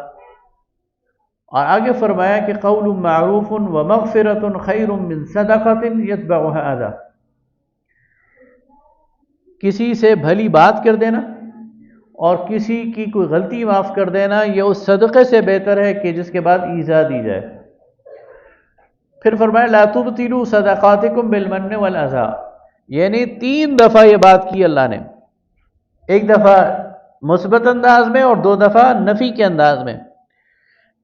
اور آگے فرمایا کہ قول معروف و مغفرت خیر من صدقۃ یتبعها اذی، کسی سے بھلی بات کر دینا اور کسی کی کوئی غلطی معاف کر دینا یہ اس صدقے سے بہتر ہے کہ جس کے بعد ایذا دی جائے۔ پھر فرمایا لا تبطلوا صدقاتکم بالمن والاذی، یعنی 3 دفعہ یہ بات کی اللہ نے، ایک دفعہ مثبت انداز میں اور 2 دفعہ نفی کے انداز میں،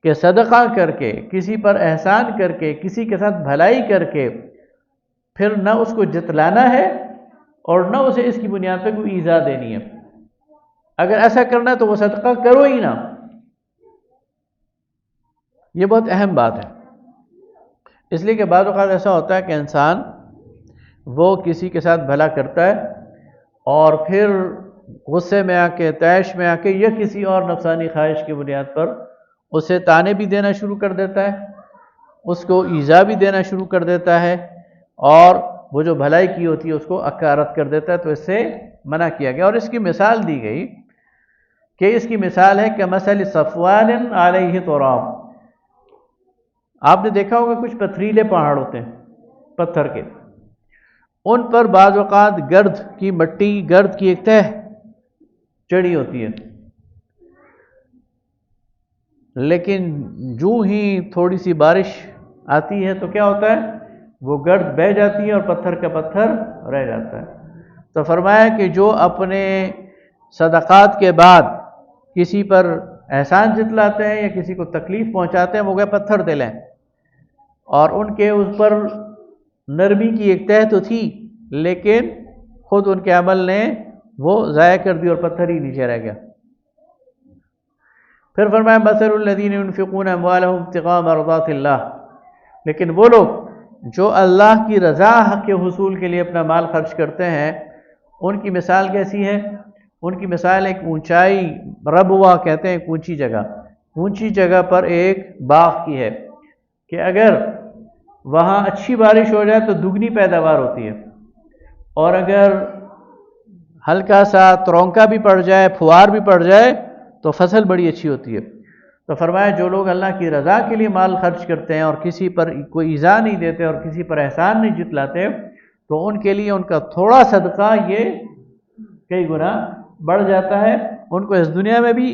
کہ صدقہ کر کے، کسی پر احسان کر کے، کسی کے ساتھ بھلائی کر کے پھر نہ اس کو جتلانا ہے اور نہ اسے اس کی بنیاد پہ کوئی ایذا دینی ہے۔ اگر ایسا کرنا ہے تو وہ صدقہ کرو ہی نہ۔ یہ بہت اہم بات ہے، اس لیے کہ بعض اوقات ایسا ہوتا ہے کہ انسان وہ کسی کے ساتھ بھلا کرتا ہے اور پھر غصے میں آ کے، طیش میں آ کے یا کسی اور نفسانی خواہش کی بنیاد پر اسے طعنے بھی دینا شروع کر دیتا ہے، اس کو ایذا بھی دینا شروع کر دیتا ہے، اور وہ جو بھلائی کی ہوتی ہے اس کو اکارت کر دیتا ہے۔ تو اس سے منع کیا گیا، اور اس کی مثال دی گئی کہ اس کی مثال ہے کہ مثل صفوان علیہ تراب۔ آپ نے دیکھا ہوگا کچھ پتھریلے پہاڑ ہوتے ہیں پتھر کے، ان پر بعض اوقات گرد کی مٹی، گرد کی ایک تہ چڑھی ہوتی ہے، لیکن جو ہی تھوڑی سی بارش آتی ہے تو کیا ہوتا ہے، وہ گرد بہہ جاتی ہے اور پتھر کا پتھر رہ جاتا ہے۔ تو فرمایا کہ جو اپنے صدقات کے بعد کسی پر احسان جتلاتے ہیں یا کسی کو تکلیف پہنچاتے ہیں، وہ گئے پتھر دل ہیں، اور ان کے اس پر نرمی کی ایک تہ تو تھی لیکن خود ان کے عمل نے وہ ضائع کر دی اور پتھر ہی نیچے رہ گیا۔ پھر فرمایا مثل الذین ينفقون اموالهم ابتغاء مرضات اللہ، لیکن وہ لوگ جو اللہ کی رضا کے حصول کے لیے اپنا مال خرچ کرتے ہیں، ان کی مثال کیسی ہے؟ ان کی مثال ایک اونچائی، ربوہ کہتے ہیں اونچی جگہ، اونچی جگہ پر ایک باغ کی ہے کہ اگر وہاں اچھی بارش ہو جائے تو دگنی پیداوار ہوتی ہے، اور اگر ہلکا سا ترونکا بھی پڑ جائے، پھوار بھی پڑ جائے تو فصل بڑی اچھی ہوتی ہے۔ تو فرمایا جو لوگ اللہ کی رضا کے لیے مال خرچ کرتے ہیں اور کسی پر کوئی ایذا نہیں دیتے اور کسی پر احسان نہیں جتلاتے، تو ان کے لیے ان کا تھوڑا صدقہ یہ کئی گنا بڑھ جاتا ہے۔ ان کو اس دنیا میں بھی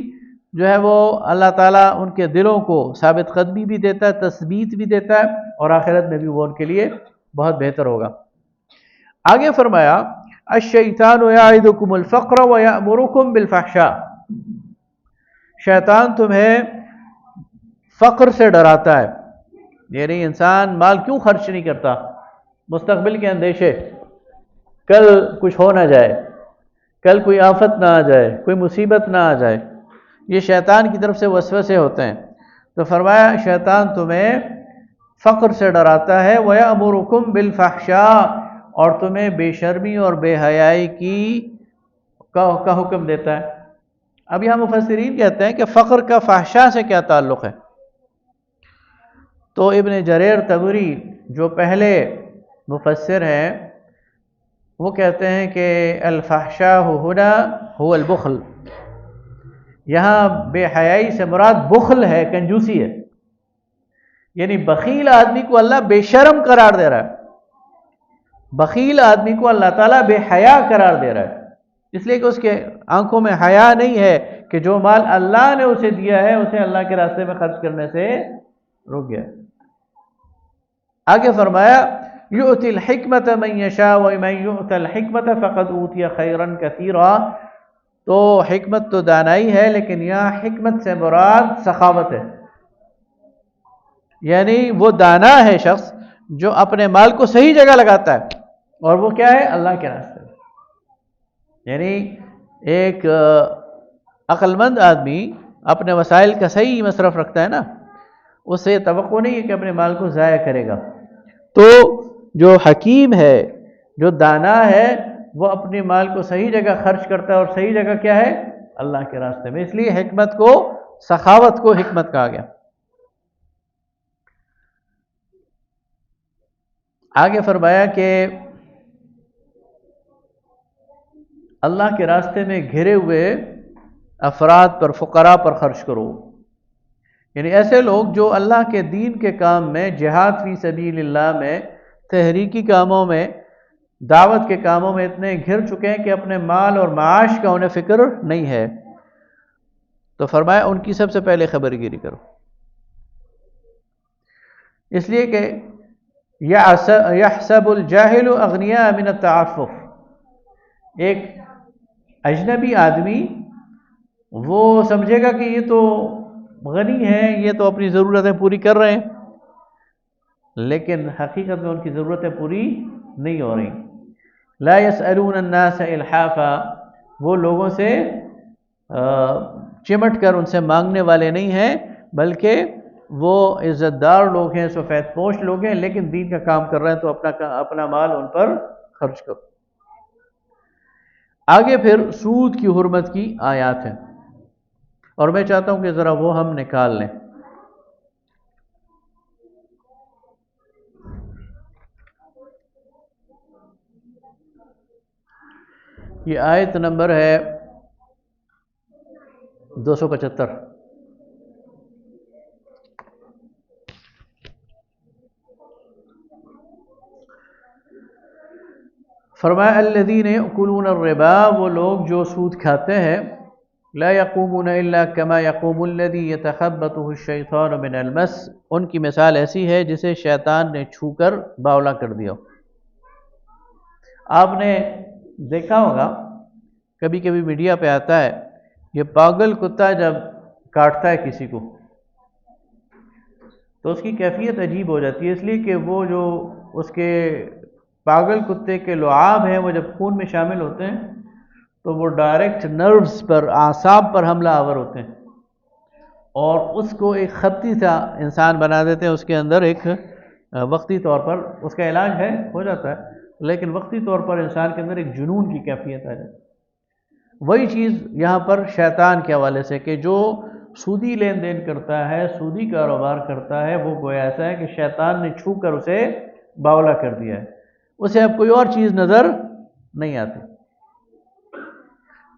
جو ہے وہ اللہ تعالیٰ ان کے دلوں کو ثابت قدمی بھی دیتا ہے، تثبیت بھی دیتا ہے، اور آخرت میں بھی وہ ان کے لیے بہت بہتر ہوگا۔ آگے فرمایا الشیطان یعدکم الفقر ویأمرکم بالفحشاء، شیطان تمہیں فقر سے ڈراتا ہے، یعنی انسان مال کیوں خرچ نہیں کرتا؟ مستقبل کے اندیشے، کل کچھ ہو نہ جائے، کل کوئی آفت نہ آ جائے، کوئی مصیبت نہ آ جائے، یہ شیطان کی طرف سے وسوسے ہوتے ہیں۔ تو فرمایا شیطان تمہیں فقر سے ڈراتا ہے، وَيَأْمُرُكُمْ بِالْفَحْشَاءِ، اور تمہیں بے شرمی اور بے حیائی کا حکم دیتا ہے۔ اب یہاں مفسرین کہتے ہیں کہ فقر کا فحشاء سے کیا تعلق ہے؟ تو ابن جریر طبری جو پہلے مفسر ہیں وہ کہتے ہیں کہ الفحشاء ہنا هو البخل، یہاں بے حیائی سے مراد بخل ہے، کنجوسی ہے، یعنی بخیل آدمی کو اللہ بے شرم قرار دے رہا ہے، بخیل آدمی کو اللہ تعالیٰ بے حیا قرار دے رہا ہے، اس لیے کہ اس کے آنکھوں میں حیا نہیں ہے کہ جو مال اللہ نے اسے دیا ہے اسے اللہ کے راستے میں خرچ کرنے سے رک گیا۔ آگے فرمایا یؤتی الحکمت من یشاء ومن یؤت الحکمت فقد اوتی خیرا کثیرا، تو حکمت تو دانائی ہے لیکن یہاں حکمت سے مراد سخاوت ہے، یعنی وہ دانا ہے شخص جو اپنے مال کو صحیح جگہ لگاتا ہے، اور وہ کیا ہے؟ اللہ کے راستے میں۔ یعنی ایک عقل مند آدمی اپنے وسائل کا صحیح مصرف رکھتا ہے نا، اس سے توقع نہیں ہے کہ اپنے مال کو ضائع کرے گا۔ تو جو حکیم ہے، جو دانا ہے، وہ اپنے مال کو صحیح جگہ خرچ کرتا ہے، اور صحیح جگہ کیا ہے؟ اللہ کے راستے میں، اس لیے حکمت کو، سخاوت کو حکمت کہا گیا۔ آگے فرمایا کہ اللہ کے راستے میں گھرے ہوئے افراد پر، فقراء پر خرچ کرو، یعنی ایسے لوگ جو اللہ کے دین کے کام میں، جہاد فی سبیل اللہ میں، تحریکی کاموں میں، دعوت کے کاموں میں اتنے گھر چکے ہیں کہ اپنے مال اور معاش کا انہیں فکر نہیں ہے، تو فرمایا ان کی سب سے پہلے خبر گیری کرو، اس لیے کہ یحسب الجاہل اغنیاء من التعفف، ایک اجنبی آدمی وہ سمجھے گا کہ یہ تو غنی ہیں، یہ تو اپنی ضرورتیں پوری کر رہے ہیں، لیکن حقیقت میں ان کی ضرورتیں پوری نہیں ہو رہی۔ لا يسألون الناس الحافا، وہ لوگوں سے چمٹ کر ان سے مانگنے والے نہیں ہیں، بلکہ وہ عزت دار لوگ ہیں، سفید پوش لوگ ہیں، لیکن دین کا کام کر رہے ہیں، تو اپنا مال ان پر خرچ کرو۔ آگے پھر سود کی حرمت کی آیات ہیں، اور میں چاہتا ہوں کہ ذرا وہ ہم نکال لیں۔ یہ آیت نمبر ہے 275۔ فرمایا الذین یأکلون الربا، وہ لوگ جو سود کھاتے ہیں، لا یقومون الا کما یقوم الذی یتخبطہ الشیطان من المس، ان کی مثال ایسی ہے جسے شیطان نے چھو کر باولا کر دیا۔ آپ نے دیکھا ہوگا کبھی کبھی میڈیا پہ آتا ہے، یہ پاگل کتا جب کاٹتا ہے کسی کو تو اس کی کیفیت عجیب ہو جاتی ہے، اس لیے کہ وہ جو اس کے پاگل کتے کے لعاب ہیں، وہ جب خون میں شامل ہوتے ہیں تو وہ ڈائریکٹ نروز پر، اعصاب پر حملہ آور ہوتے ہیں، اور اس کو ایک خطی سا انسان بنا دیتے ہیں۔ اس کے اندر ایک وقتی طور پر اس کا علاج ہے، ہو جاتا ہے، لیکن وقتی طور پر انسان کے اندر ایک جنون کی کیفیت آ جاتی ہے۔ وہی چیز یہاں پر شیطان کے حوالے سے، کہ جو سودی لین دین کرتا ہے، سودی کاروبار کرتا ہے، وہ گویا ایسا ہے کہ شیطان نے چھو کر اسے باولا کر دیا ہے، اسے اب کوئی اور چیز نظر نہیں آتی۔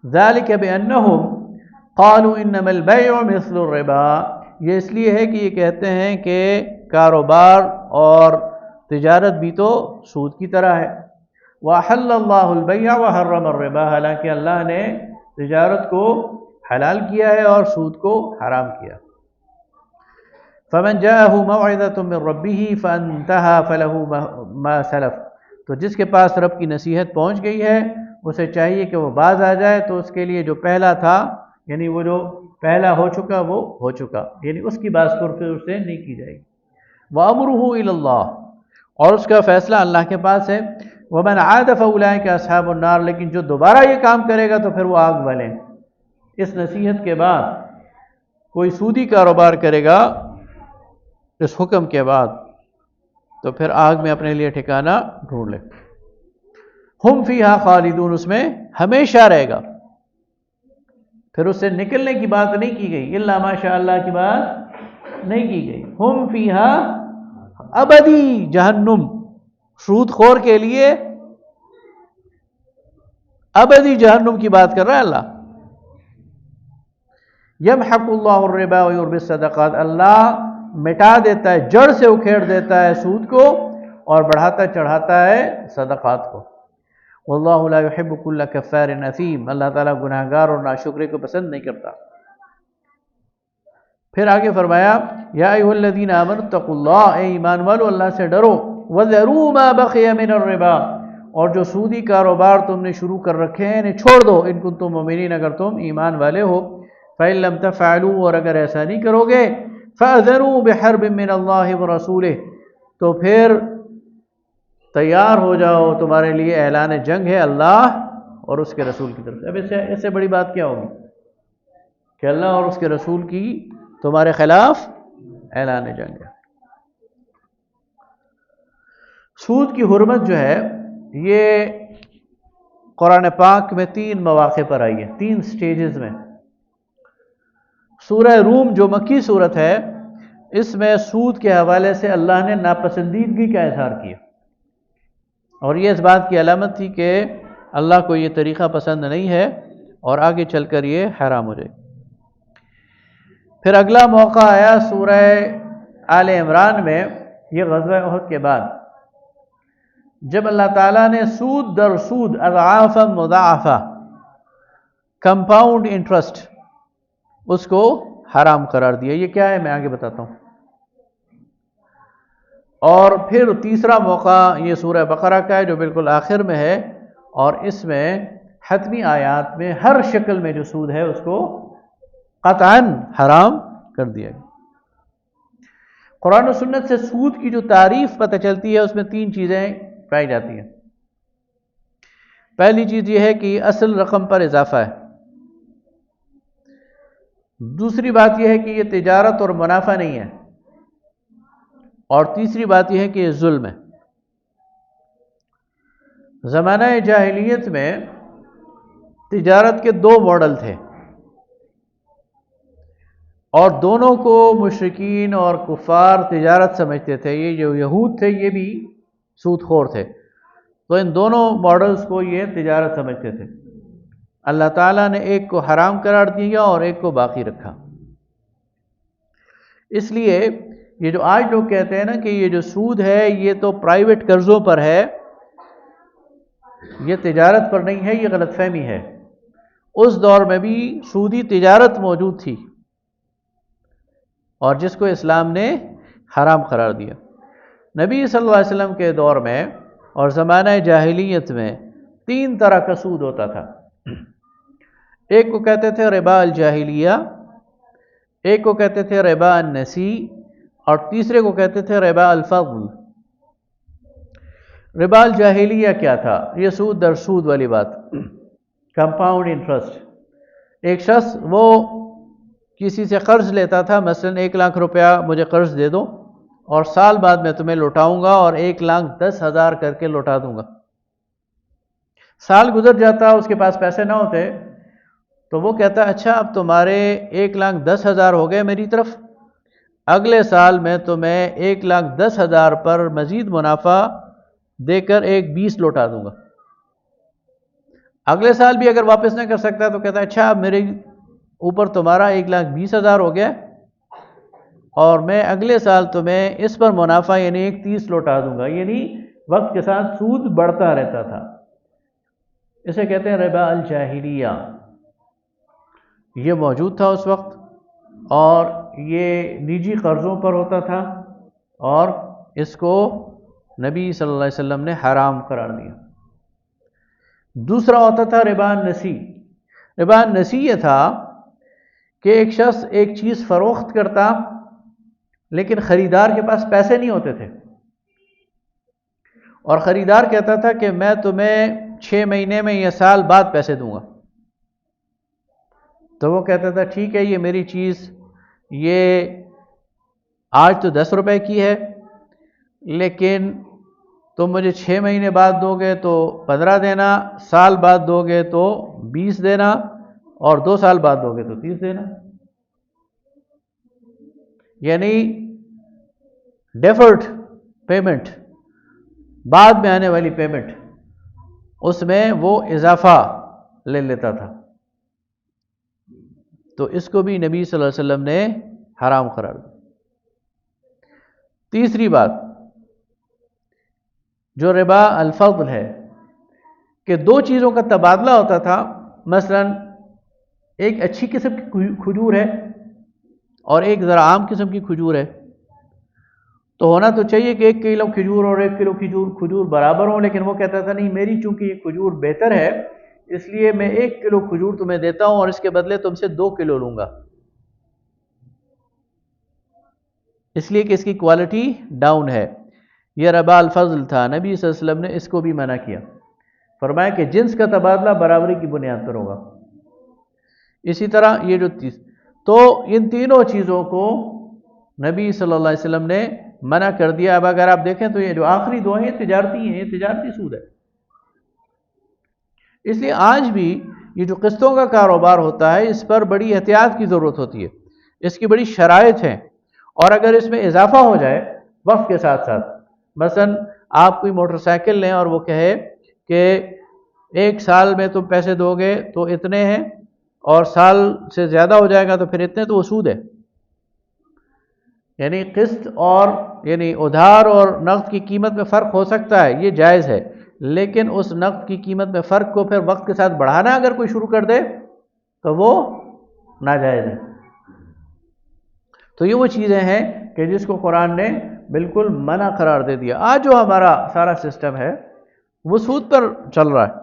ذالک بانہم قالوا انما البیع مثل الربا، یہ اس لیے ہے کہ یہ کہتے ہیں کہ کاروبار اور تجارت بھی تو سود کی طرح ہے۔ وَأَحَلَّ اللَّهُ الْبَيْعَ وَحَرَّمَ الرِّبَا، حالانکہ اللہ نے تجارت کو حلال کیا ہے اور سود کو حرام کیا۔ فَمَنْ جَاءَهُ مَوْعِظَةٌ مِّن رَّبِّهِ فَانْتَهَى فَلَهُ مَا سَلَفَ، تو جس کے پاس رب کی نصیحت پہنچ گئی ہے اسے چاہیے کہ وہ باز آ جائے، تو اس کے لیے جو پہلا تھا، یعنی وہ جو پہلا ہو چکا وہ ہو چکا، یعنی اس کی باز پھر اسے نہیں کی جائے گی۔ وَأَمْرُهُ إِلَى اللَّهِ، اور اس کا فیصلہ اللہ کے پاس ہے۔ وَمَنْ عَادَ فَأُولَٰئِكَ أَصْحَابُ النَّارِ، لیکن جو دوبارہ یہ کام کرے گا تو پھر وہ آگ والے ہیں۔ اس نصیحت کے بعد کوئی سودی کاروبار کرے گا اس حکم کے بعد تو پھر آگ میں اپنے لیے ٹھکانہ ڈھونڈ لے۔ ہم فیہا خالدون، اس میں ہمیشہ رہے گا، پھر اس سے نکلنے کی بات نہیں کی گئی، الا ماشاء اللہ کی بات نہیں کی گئی۔ ہم فیہا ابدی جہنم، سود خور کے لیے ابدی جہنم کی بات کر رہا ہے اللہ۔ یمحق اللہ الربا ویربی الصدقات، اللہ مٹا دیتا ہے، جڑ سے اکھیڑ دیتا ہے سود کو اور بڑھاتا چڑھاتا ہے صدقات کو۔ واللہ لا يحب كل کفار اثیم، اللہ تعالیٰ گناہگار اور ناشکرے کو پسند نہیں کرتا۔ پھر آگے فرمایا یا ایھا الذین آمنوا اتقوا اللہ، اے ایمان والو اللہ سے ڈرو، وذروا ما بقی من الربا، اور جو سودی کاروبار تم نے شروع کر رکھے ہیں انہیں چھوڑ دو، ان کنتم مؤمنین، اگر تم ایمان والے ہو۔ فإن لم تفعلوا، اور اگر ایسا نہیں کرو گے، فأذنوا بحرب من اللہ ورسولہ، تو پھر تیار ہو جاؤ، تمہارے لیے اعلان جنگ ہے اللہ اور اس کے رسول کی طرف سے۔ اب اس سے بڑی بات کیا ہوگی کہ اللہ اور اس کے رسول کی تمہارے خلاف اعلان جنگ ہے۔ سود کی حرمت جو ہے یہ قرآن پاک میں 3 مواقع پر آئی ہے، 3 سٹیجز میں۔ سورہ روم جو مکی صورت ہے، اس میں سود کے حوالے سے اللہ نے ناپسندیدگی کا اظہار کیا، اور یہ اس بات کی علامت تھی کہ اللہ کو یہ طریقہ پسند نہیں ہے اور آگے چل کر یہ حرام ہو جائے۔ پھر اگلا موقع آیا سورہ آل عمران میں، یہ غزوہ احد کے بعد، جب اللہ تعالیٰ نے سود در سود اضعافا مضاعفہ کمپاؤنڈ انٹرسٹ اس کو حرام قرار دیا۔ یہ کیا ہے میں آگے بتاتا ہوں۔ اور پھر تیسرا موقع یہ سورہ بقرہ کا ہے جو بالکل آخر میں ہے، اور اس میں حتمی آیات میں ہر شکل میں جو سود ہے اس کو قطعاً حرام کر دیا گیا۔ قرآن و سنت سے سود کی جو تعریف پتہ چلتی ہے اس میں 3 چیزیں پائی جاتی ہیں۔ پہلی چیز یہ ہے کہ اصل رقم پر اضافہ ہے۔ دوسری بات یہ ہے کہ یہ تجارت اور منافع نہیں ہے، اور تیسری بات یہ ہے کہ یہ ظلم ہے۔ زمانہ جاہلیت میں تجارت کے 2 ماڈل تھے، اور دونوں کو مشرکین اور کفار تجارت سمجھتے تھے۔ یہ جو یہود تھے یہ بھی سود خور تھے، تو ان دونوں ماڈلز کو یہ تجارت سمجھتے تھے۔ اللہ تعالیٰ نے ایک کو حرام قرار دیا اور ایک کو باقی رکھا۔ اس لیے یہ جو آج لوگ کہتے ہیں نا کہ یہ جو سود ہے یہ تو پرائیویٹ قرضوں پر ہے، یہ تجارت پر نہیں ہے، یہ غلط فہمی ہے۔ اس دور میں بھی سودی تجارت موجود تھی، اور جس کو اسلام نے حرام قرار دیا۔ نبی صلی اللہ علیہ وسلم کے دور میں اور زمانہ جاہلیت میں 3 طرح کا سود ہوتا تھا۔ ایک کو کہتے تھے ربا الجاہلیہ، ایک کو کہتے تھے ربا النسی، اور تیسرے کو کہتے تھے ربا الفضل۔ ربا الجاہلیہ کیا تھا؟ یہ سود در سود والی بات، کمپاؤنڈ انٹرسٹ۔ ایک شخص وہ کسی سے قرض لیتا تھا، مثلا 1 لاکھ روپیہ مجھے قرض دے دو اور سال بعد میں تمہیں لوٹاؤں گا اور 1,10,000 کر کے لوٹا دوں گا۔ سال گزر جاتا، اس کے پاس پیسے نہ ہوتے، تو وہ کہتا اچھا اب تمہارے 1,10,000 ہو گئے میری طرف، اگلے سال میں تمہیں 1,10,000 پر مزید منافع دے کر 1,20,000 لوٹا دوں گا۔ اگلے سال بھی اگر واپس نہ کر سکتا تو کہتا اچھا اب میرے اوپر تمہارا 1,20,000 ہو گیا، اور میں اگلے سال تمہیں اس پر منافع یعنی 1,30,000 لوٹا دوں گا۔ یعنی وقت کے ساتھ سود بڑھتا رہتا تھا۔ اسے کہتے ہیں ربا الجاہلیہ۔ یہ موجود تھا اس وقت، اور یہ نجی قرضوں پر ہوتا تھا، اور اس کو نبی صلی اللہ علیہ وسلم نے حرام قرار دیا۔ دوسرا ہوتا تھا ربا النسی۔ ربا النسی یہ تھا کہ ایک شخص ایک چیز فروخت کرتا، لیکن خریدار کے پاس پیسے نہیں ہوتے تھے، اور خریدار کہتا تھا کہ میں تمہیں 6 مہینے میں یا سال بعد پیسے دوں گا۔ تو وہ کہتا تھا ٹھیک ہے، یہ میری چیز یہ آج تو 10 روپے کی ہے، لیکن تم مجھے 6 مہینے بعد دو گے تو 15 دینا، سال بعد دو گے تو 20 دینا، اور 2 سال بعد دو گے تو 30 دینا۔ یعنی ڈیفرڈ پیمنٹ، بعد میں آنے والی پیمنٹ، اس میں وہ اضافہ لے لیتا تھا۔ تو اس کو بھی نبی صلی اللہ علیہ وسلم نے حرام قرار دیا۔ تیسری بات جو ربا الفضل ہے کہ 2 چیزوں کا تبادلہ ہوتا تھا۔ مثلا ایک اچھی قسم کی کھجور ہے اور ایک ذرا عام قسم کی کھجور ہے، تو ہونا تو چاہیے کہ 1 کلو کھجور اور 1 کلو کھجور برابر ہوں، لیکن وہ کہتا تھا نہیں، میری چونکہ یہ کھجور بہتر ہے اس لیے میں 1 کلو کھجور تمہیں دیتا ہوں اور اس کے بدلے تم سے 2 کلو لوں گا، اس لیے کہ اس کی کوالٹی ڈاؤن ہے۔ یہ ربا الفضل تھا۔ نبی صلی اللہ علیہ وسلم نے اس کو بھی منع کیا، فرمایا کہ جنس کا تبادلہ برابری کی بنیاد پر ہوگا۔ اسی طرح یہ جو تو ان تینوں چیزوں کو نبی صلی اللہ علیہ وسلم نے منع کر دیا۔ اب اگر آپ دیکھیں تو یہ جو آخری 2 ہیں یہ تجارتی ہیں، یہ تجارتی سود ہے۔ اس لیے آج بھی یہ جو قسطوں کا کاروبار ہوتا ہے اس پر بڑی احتیاط کی ضرورت ہوتی ہے، اس کی بڑی شرائط ہیں، اور اگر اس میں اضافہ ہو جائے وقت کے ساتھ ساتھ، مثلا آپ کوئی موٹر سائیکل لیں اور وہ کہے کہ 1 سال میں تم پیسے دو گے تو اتنے ہیں، اور سال سے زیادہ ہو جائے گا تو پھر اتنے، تو وہ سود ہے۔ یعنی قسط اور یعنی ادھار اور نقد کی قیمت میں فرق ہو سکتا ہے، یہ جائز ہے، لیکن اس نقد کی قیمت میں فرق کو پھر وقت کے ساتھ بڑھانا اگر کوئی شروع کر دے تو وہ ناجائز ہے۔ تو یہ وہ چیزیں ہیں کہ جس کو قرآن نے بالکل منع قرار دے دیا۔ آج جو ہمارا سارا سسٹم ہے وہ سود پر چل رہا ہے،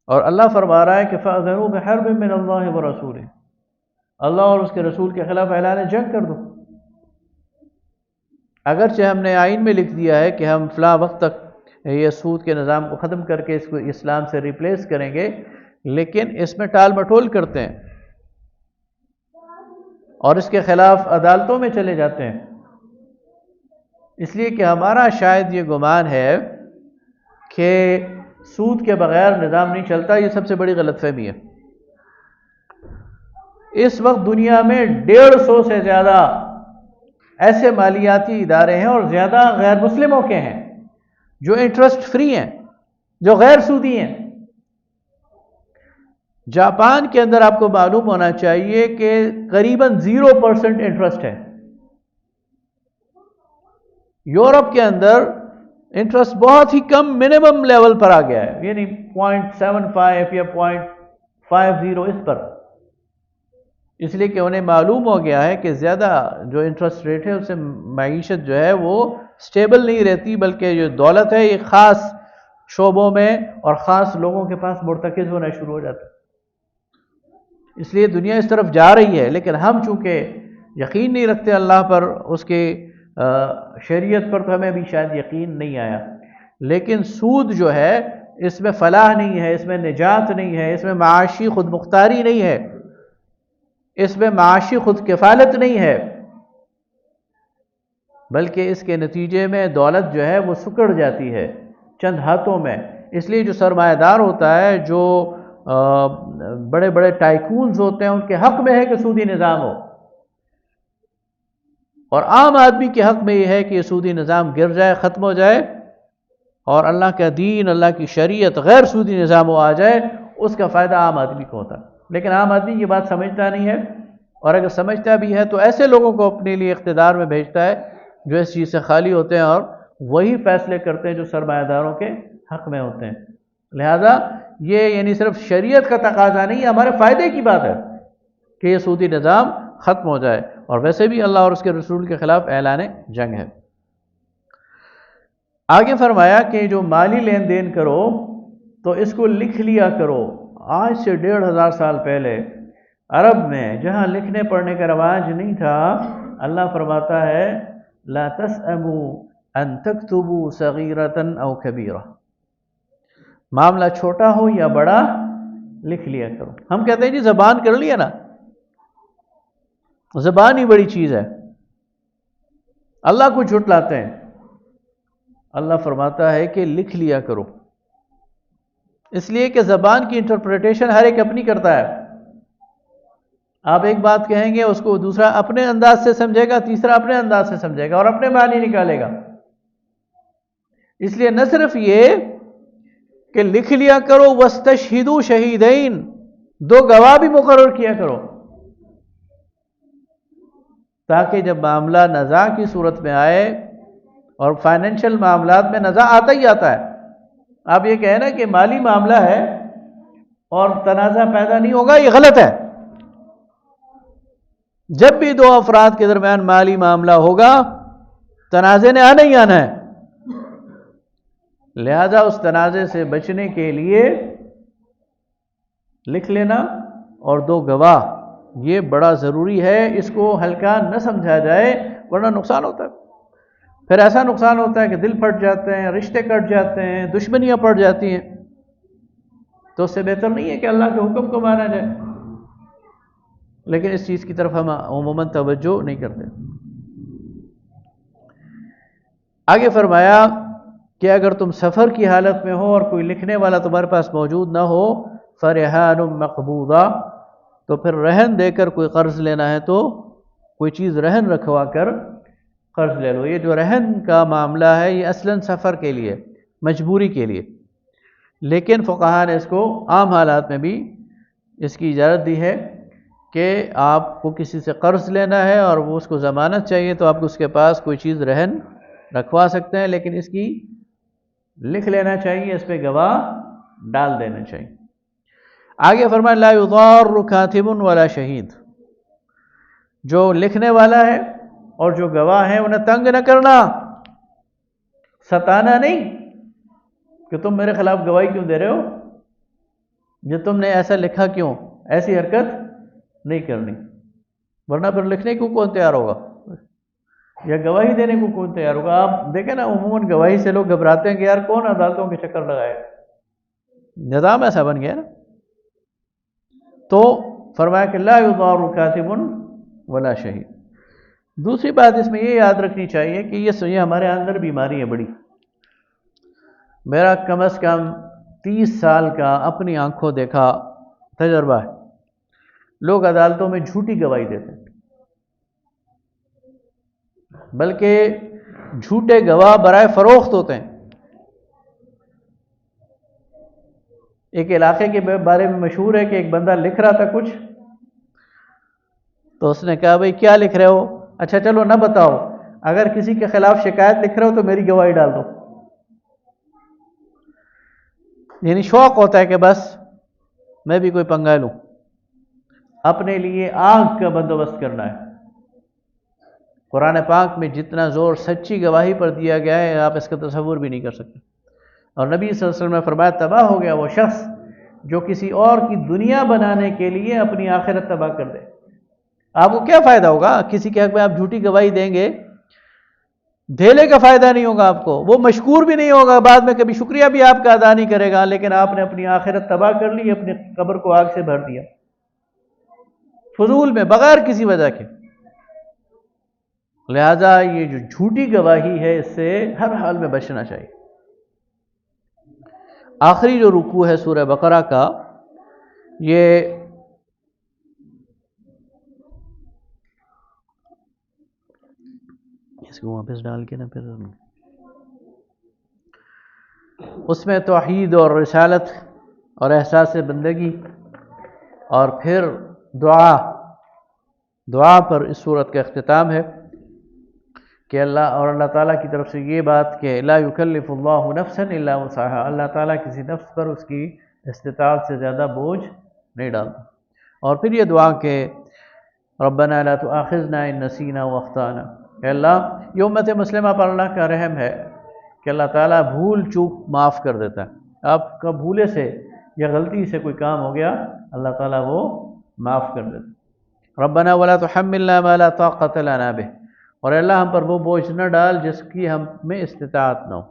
اور اللہ فرما رہا ہے کہ فَأَذَنُوا بِحَرْبٍ مِّنَ اللَّهِ وَرَسُولِهِ، اللہ اور اس کے رسول کے خلاف اعلان جنگ کر دو۔ اگرچہ ہم نے آئین میں لکھ دیا ہے کہ ہم فلاں وقت تک یہ سود کے نظام کو ختم کر کے اس کو اسلام سے ریپلیس کریں گے، لیکن اس میں ٹال مٹول کرتے ہیں اور اس کے خلاف عدالتوں میں چلے جاتے ہیں، اس لیے کہ ہمارا شاید یہ گمان ہے کہ سود کے بغیر نظام نہیں چلتا۔ یہ سب سے بڑی غلط فہمی ہے۔ اس وقت دنیا میں 150 سے زیادہ ایسے مالیاتی ادارے ہیں اور زیادہ غیر مسلموں کے ہیں جو انٹرسٹ فری ہیں، جو غیر سودی ہیں۔ جاپان کے اندر آپ کو معلوم ہونا چاہیے کہ قریباً 0% انٹرسٹ ہے۔ یورپ کے اندر انٹرسٹ بہت ہی کم منیمم لیول پر آ گیا ہے، یعنی 0.75 یا 0.50 اس پر، اس لیے کہ انہیں معلوم ہو گیا ہے کہ زیادہ جو انٹرسٹ ریٹ ہے اس سے معیشت جو ہے وہ سٹیبل نہیں رہتی، بلکہ جو دولت ہے یہ خاص شعبوں میں اور خاص لوگوں کے پاس مرتکز ہونا شروع ہو جاتا ہے۔ اس لیے دنیا اس طرف جا رہی ہے، لیکن ہم چونکہ یقین نہیں رکھتے اللہ پر، اس کے شریعت پر، تو ہمیں ابھی شاید یقین نہیں آیا۔ لیکن سود جو ہے اس میں فلاح نہیں ہے، اس میں نجات نہیں ہے، اس میں معاشی خود مختاری نہیں ہے، اس میں معاشی خود کفالت نہیں ہے، بلکہ اس کے نتیجے میں دولت جو ہے وہ سکڑ جاتی ہے چند ہاتھوں میں۔ اس لیے جو سرمایہ دار ہوتا ہے، جو بڑے بڑے ٹائکونز ہوتے ہیں، ان کے حق میں ہے کہ سودی نظام ہو، اور عام آدمی کے حق میں یہ ہے کہ یہ سودی نظام گر جائے، ختم ہو جائے، اور اللہ کا دین، اللہ کی شریعت، غیر سودی نظام آ جائے۔ اس کا فائدہ عام آدمی کو ہوتا ہے، لیکن عام آدمی یہ بات سمجھتا نہیں ہے، اور اگر سمجھتا بھی ہے تو ایسے لوگوں کو اپنے لیے اقتدار میں بھیجتا ہے جو اس چیز سے خالی ہوتے ہیں اور وہی فیصلے کرتے ہیں جو سرمایہ داروں کے حق میں ہوتے ہیں۔ لہذا یہ یعنی صرف شریعت کا تقاضا نہیں، ہمارے فائدے کی بات ہے کہ یہ سودی نظام ختم ہو جائے، اور ویسے بھی اللہ اور اس کے رسول کے خلاف اعلان جنگ ہے۔ آگے فرمایا کہ جو مالی لین دین کرو تو اس کو لکھ لیا کرو۔ آج سے 1500 سال پہلے عرب میں جہاں لکھنے پڑھنے کا رواج نہیں تھا، اللہ فرماتا ہے لا تسأموا ان تكتبوا صغیرة او کبیرہ، معاملہ چھوٹا ہو یا بڑا لکھ لیا کرو۔ ہم کہتے ہیں جی زبان کر لیا نا، زبان ہی بڑی چیز ہے، اللہ کو جھٹلاتے ہیں۔ اللہ فرماتا ہے کہ لکھ لیا کرو، اس لیے کہ زبان کی انٹرپریٹیشن ہر ایک اپنی کرتا ہے۔ آپ ایک بات کہیں گے، اس کو دوسرا اپنے انداز سے سمجھے گا، تیسرا اپنے انداز سے سمجھے گا اور اپنے معنی نکالے گا۔ اس لیے نہ صرف یہ کہ لکھ لیا کرو، وَاسْتَشْهِدُوا شَهِيدَيْن، 2 گواہ بھی مقرر کیا کرو، تاکہ جب معاملہ نزاع کی صورت میں آئے، اور فائنینشل معاملات میں نزاع آتا ہی آتا ہے، آپ یہ کہیں نا کہ مالی معاملہ ہے اور تنازع پیدا نہیں ہوگا، یہ غلط ہے۔ جب بھی 2 افراد کے درمیان مالی معاملہ ہوگا، تنازع نے آنا ہی آنا ہے۔ لہذا اس تنازع سے بچنے کے لیے لکھ لینا اور 2 گواہ یہ بڑا ضروری ہے، اس کو ہلکا نہ سمجھا جائے ورنہ نقصان ہوتا ہے۔ پھر ایسا نقصان ہوتا ہے کہ دل پھٹ جاتے ہیں، رشتے کٹ جاتے ہیں، دشمنیاں پڑ جاتی ہیں۔ تو اس سے بہتر نہیں ہے کہ اللہ کے حکم کو مانا جائے، لیکن اس چیز کی طرف ہم عموماً توجہ نہیں کرتے۔ آگے فرمایا کہ اگر تم سفر کی حالت میں ہو اور کوئی لکھنے والا تمہارے پاس موجود نہ ہو، فَرِحَانٌ مَقْبُوضَةٌ، تو پھر رہن دے کر کوئی قرض لینا ہے تو کوئی چیز رہن رکھوا کر قرض لے لو۔ یہ جو رہن کا معاملہ ہے یہ اصلاً سفر کے لیے، مجبوری کے لیے، لیکن فقہاء نے اس کو عام حالات میں بھی اس کی اجازت دی ہے کہ آپ کو کسی سے قرض لینا ہے اور وہ اس کو ضمانت چاہیے تو آپ کو اس کے پاس کوئی چیز رہن رکھوا سکتے ہیں، لیکن اس کی لکھ لینا چاہیے، اس پہ گواہ ڈال دینا چاہیے۔ آگے فرمایا لا یضار کاتب ولا شہید، جو لکھنے والا ہے اور جو گواہ ہے انہیں تنگ نہ کرنا، ستانا نہیں کہ تم میرے خلاف گواہی کیوں دے رہے ہو، جو تم نے ایسا لکھا کیوں، ایسی حرکت نہیں کرنی، ورنہ پھر لکھنے کو کون تیار ہوگا یا گواہی دینے کو کون تیار ہوگا۔ آپ دیکھیں نا عموماً گواہی سے لوگ گھبراتے ہیں کہ یار کون عدالتوں کے چکر لگائے، نظام ایسا بن گیا نا۔ تو فرمایا کہ لا یضار کاتب ولا شہید۔ دوسری بات اس میں یہ یاد رکھنی چاہیے کہ یہ ہمارے اندر بیماری ہے بڑی۔ میرا کم از کم 30 سال کا اپنی آنکھوں دیکھا تجربہ ہے، لوگ عدالتوں میں جھوٹی گواہی دیتے ہیں، بلکہ جھوٹے گواہ برائے فروخت ہوتے ہیں۔ ایک علاقے کے بارے میں مشہور ہے کہ ایک بندہ لکھ رہا تھا کچھ، تو اس نے کہا بھئی کیا لکھ رہے ہو؟ اچھا چلو نہ بتاؤ، اگر کسی کے خلاف شکایت لکھ رہے ہو تو میری گواہی ڈال دو۔ یعنی شوق ہوتا ہے کہ بس میں بھی کوئی پنگا لوں، اپنے لیے آگ کا بندوبست کرنا ہے۔ قرآن پاک میں جتنا زور سچی گواہی پر دیا گیا ہے آپ اس کا تصور بھی نہیں کر سکتے۔ اور نبی صلی اللہ علیہ وسلم نے فرمایا تباہ ہو گیا وہ شخص جو کسی اور کی دنیا بنانے کے لیے اپنی آخرت تباہ کر دے۔ آپ کو کیا فائدہ ہوگا کسی کے حق میں آپ جھوٹی گواہی دیں گے، دھیلے کا فائدہ نہیں ہوگا آپ کو، وہ مشکور بھی نہیں ہوگا، بعد میں کبھی شکریہ بھی آپ کا ادا نہیں کرے گا، لیکن آپ نے اپنی آخرت تباہ کر لی، اپنی قبر کو آگ سے بھر دیا فضول میں، بغیر کسی وجہ کے۔ لہذا یہ جو جھوٹی گواہی ہے اس سے ہر حال میں بچنا چاہیے۔ آخری جو رکوع ہے سورہ بقرہ کا، یہ اس کو واپس ڈال کے نا پھر اس میں توحید اور رسالت اور احساس بندگی اور پھر دعا پر اس صورت کا اختتام ہے کہ اللہ تعالیٰ کی طرف سے یہ بات کہ لا یکلف اللہ نفسا الا وسعها، اللہ تعالیٰ کسی نفس پر اس کی استطاعت سے زیادہ بوجھ نہیں ڈالتا۔ اور پھر یہ دعا کہ ربنا لا تؤاخذنا ان نسینا واخطانا، کہ اللہ، یہ امت مسلمہ پر اللہ کا رحم ہے کہ اللہ تعالیٰ بھول چوک معاف کر دیتا ہے۔ آپ کا بھولے سے یا غلطی سے کوئی کام ہو گیا اللہ تعالیٰ وہ معاف کر دیتا ہے۔ ربنا ولا تحملنا ما لا طاقت لنا به، اور اللہ ہم پر وہ بوجھ نہ ڈال جس کی ہم میں استطاعت نہ ہو،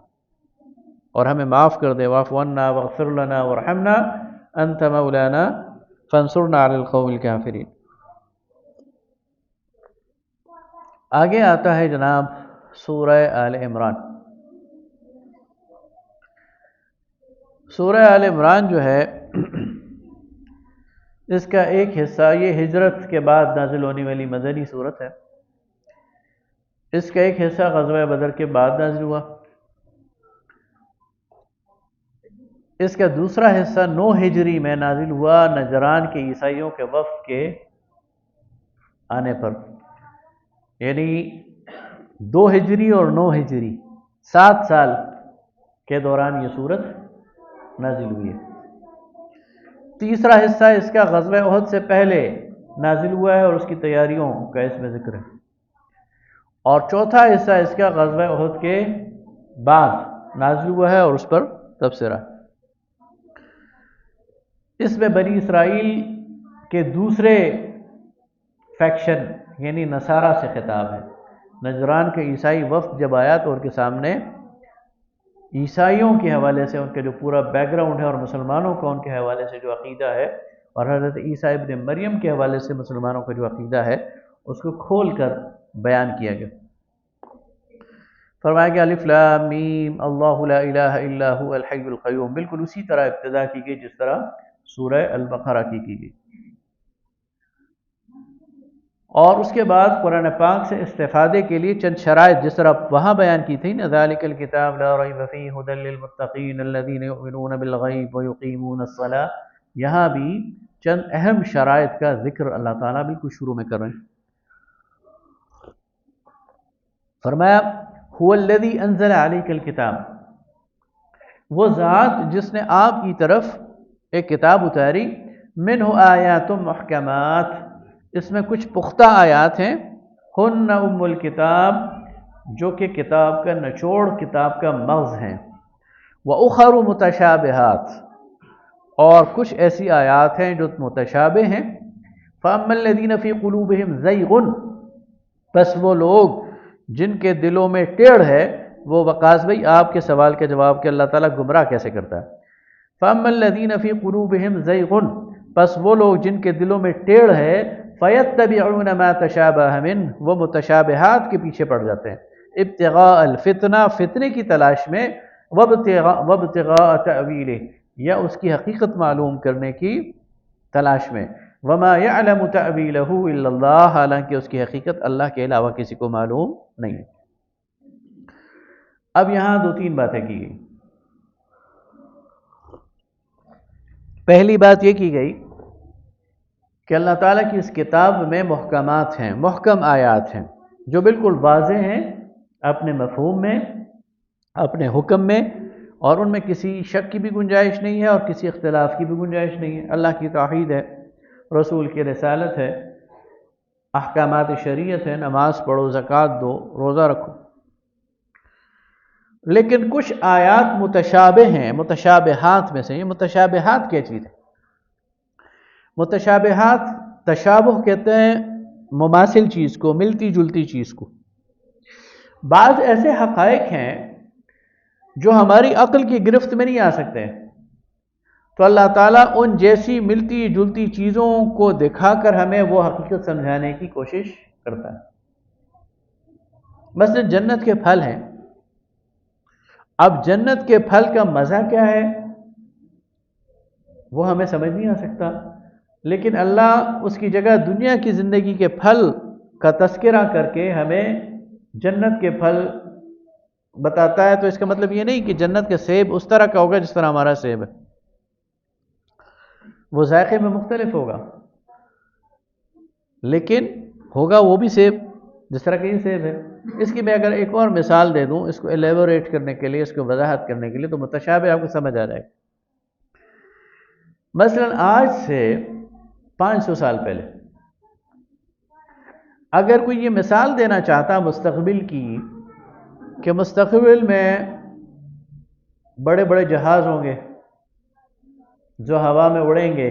اور ہمیں معاف کر دے۔ واعف عنا واغفر لنا وارحمنا انت مولانا فانصرنا علی القوم الکافرین۔ آگے آتا ہے جناب سورہ آل عمران۔ سورہ آل عمران جو ہے اس کا ایک حصہ، یہ ہجرت کے بعد نازل ہونے والی مدنی سورت ہے، اس کا ایک حصہ غزوہ بدر کے بعد نازل ہوا، اس کا دوسرا حصہ 9 ہجری میں نازل ہوا نجران کے عیسائیوں کے وفد کے آنے پر، یعنی 2 ہجری اور 9 ہجری 7 سال کے دوران یہ سورت نازل ہوئی ہے۔ تیسرا حصہ اس کا غزوہ احد سے پہلے نازل ہوا ہے اور اس کی تیاریوں کا اس میں ذکر ہے، اور چوتھا حصہ اس کا غزوہ احد کے بعد نازل ہوا ہے اور اس پر تبصرہ۔ اس میں بنی اسرائیل کے دوسرے فیکشن یعنی نصارہ سے خطاب ہے۔ نجران کے عیسائی وفد جب آیا تو ان کے سامنے عیسائیوں کے حوالے سے ان کے جو پورا بیک گراؤنڈ ہے اور مسلمانوں کا ان کے حوالے سے جو عقیدہ ہے، اور حضرت عیسیٰ ابن مریم کے حوالے سے مسلمانوں کا جو عقیدہ ہے، اس کو کھول کر بیان کیا گیا۔ فرمایا کہ الف لام میم اللہ لا الہ الا هو الحی القیوم، بالکل اسی طرح ابتدا کی گئی جس طرح سورہ البقرہ کی گئی۔ اور اس کے بعد قرآن پاک سے استفادے کے لیے چند شرائط جس طرح وہاں بیان کی تھی نا، ذالک الکتاب لا ریب فیہ ھدی للمتقین الذین یؤمنون بالغیب ویقیمون الصلاۃ، یہاں بھی چند اہم شرائط کا ذکر اللہ تعالیٰ بالکل شروع میں کر رہے ہیں۔ فرمایا هو الذی انزل علیک الکتاب، وہ ذات جس نے آپ کی طرف ایک کتاب اتاری، منہ آیات محکمات، اس میں کچھ پختہ آیات ہیں، ہن ام الکتاب، جو کہ کتاب کا نچوڑ، کتاب کا مغز ہیں، وَأُخَرُ متشابہات، اور کچھ ایسی آیات ہیں جو متشابہ ہیں، فَأَمَّا الَّذِينَ فِي قُلُوبِهِمْ زَيْغٌ، پس وہ لوگ جن کے دلوں میں ٹیڑھ ہے، وہ وقاص بھائی آپ کے سوال کے جواب کہ اللہ تعالیٰ گمراہ کیسے کرتا ہے، فَأَمَّا الَّذِينَ فِي قُلُوبِهِمْ زَيْغٌ، پس وہ لوگ جن کے دلوں میں ٹیڑھ ہے، فَيَتَّبِعُونَ مَا تَشَابَهَ مِنْهُ، وہ متشابہات کے پیچھے پڑ جاتے ہیں، ابتغاء الفتنہ، فتنے کی تلاش میں، وابتغاء تأویلہ، یا اس کی حقیقت معلوم کرنے کی تلاش میں، وما يعلم تأویلہ الا اللہ، حالانکہ اس کی حقیقت اللہ کے علاوہ کسی کو معلوم نہیں ہے۔ اب یہاں دو تین باتیں کی گئی۔ پہلی بات یہ کی گئی کہ اللہ تعالیٰ کی اس کتاب میں محکمات ہیں، محکم آیات ہیں، جو بالکل واضح ہیں اپنے مفہوم میں، اپنے حکم میں، اور ان میں کسی شک کی بھی گنجائش نہیں ہے اور کسی اختلاف کی بھی گنجائش نہیں ہے۔ اللہ کی توحید ہے، رسول کی رسالت ہے، احکامات شریعت ہے، نماز پڑھو، زکوٰۃ دو، روزہ رکھو۔ لیکن کچھ آیات متشابہ ہیں، متشابہات میں سے۔ یہ متشابہات کیا چیز ہے؟ متشابہات، تشابہ کہتے ہیں مماثل چیز کو، ملتی جلتی چیز کو۔ بعض ایسے حقائق ہیں جو ہماری عقل کی گرفت میں نہیں آ سکتے، تو اللہ تعالیٰ ان جیسی ملتی جلتی چیزوں کو دکھا کر ہمیں وہ حقیقت سمجھانے کی کوشش کرتا ہے۔ مثلا جنت کے پھل ہیں، اب جنت کے پھل کا مزہ کیا ہے وہ ہمیں سمجھ نہیں آ سکتا، لیکن اللہ اس کی جگہ دنیا کی زندگی کے پھل کا تذکرہ کر کے ہمیں جنت کے پھل بتاتا ہے۔ تو اس کا مطلب یہ نہیں کہ جنت کے سیب اس طرح کا ہوگا جس طرح ہمارا سیب ہے، وہ ذائقے میں مختلف ہوگا، لیکن ہوگا وہ بھی سیب جس طرح کا یہ سیب ہے۔ اس کی میں اگر ایک اور مثال دے دوں، اس کو ایلیبوریٹ کرنے کے لیے، اس کو وضاحت کرنے کے لیے، تو متشابہ آپ کو سمجھ آ جائے گا۔ مثلا آج سے 500 سال پہلے اگر کوئی یہ مثال دینا چاہتا مستقبل کی کہ مستقبل میں بڑے بڑے جہاز ہوں گے جو ہوا میں اڑیں گے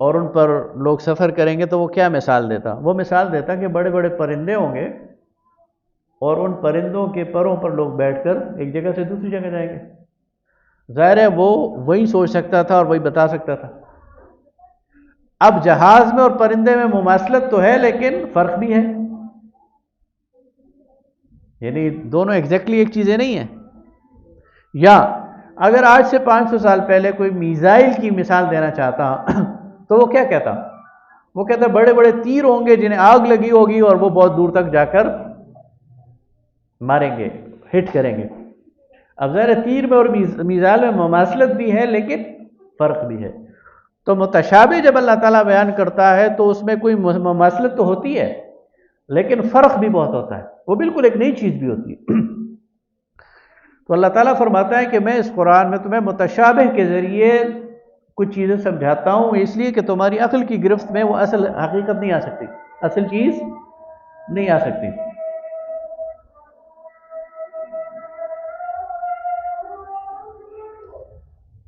اور ان پر لوگ سفر کریں گے، تو وہ کیا مثال دیتا؟ وہ مثال دیتا کہ بڑے بڑے پرندے ہوں گے اور ان پرندوں کے پروں پر لوگ بیٹھ کر ایک جگہ سے دوسری جگہ جائیں گے۔ ظاہر ہے وہ وہی سوچ سکتا تھا اور وہی بتا سکتا تھا۔ اب جہاز میں اور پرندے میں مماثلت تو ہے، لیکن فرق بھی ہے، یعنی دونوں ایگزیکٹلی ایک چیزیں نہیں ہیں۔ یا اگر آج سے 500 سال پہلے کوئی میزائل کی مثال دینا چاہتا تو وہ کیا کہتا؟ وہ کہتا بڑے بڑے تیر ہوں گے جنہیں آگ لگی ہوگی اور وہ بہت دور تک جا کر ماریں گے، ہٹ کریں گے۔ اب ظاہر تیر میں اور میزائل میں مماثلت بھی ہے لیکن فرق بھی ہے۔ تو متشابہ جب اللہ تعالیٰ بیان کرتا ہے تو اس میں کوئی مماثلت تو ہوتی ہے لیکن فرق بھی بہت ہوتا ہے، وہ بالکل ایک نئی چیز بھی ہوتی ہے۔ تو اللہ تعالیٰ فرماتا ہے کہ میں اس قرآن میں تمہیں متشابہ کے ذریعے کچھ چیزیں سمجھاتا ہوں، اس لیے کہ تمہاری عقل کی گرفت میں وہ اصل حقیقت نہیں آ سکتی، اصل چیز نہیں آ سکتی۔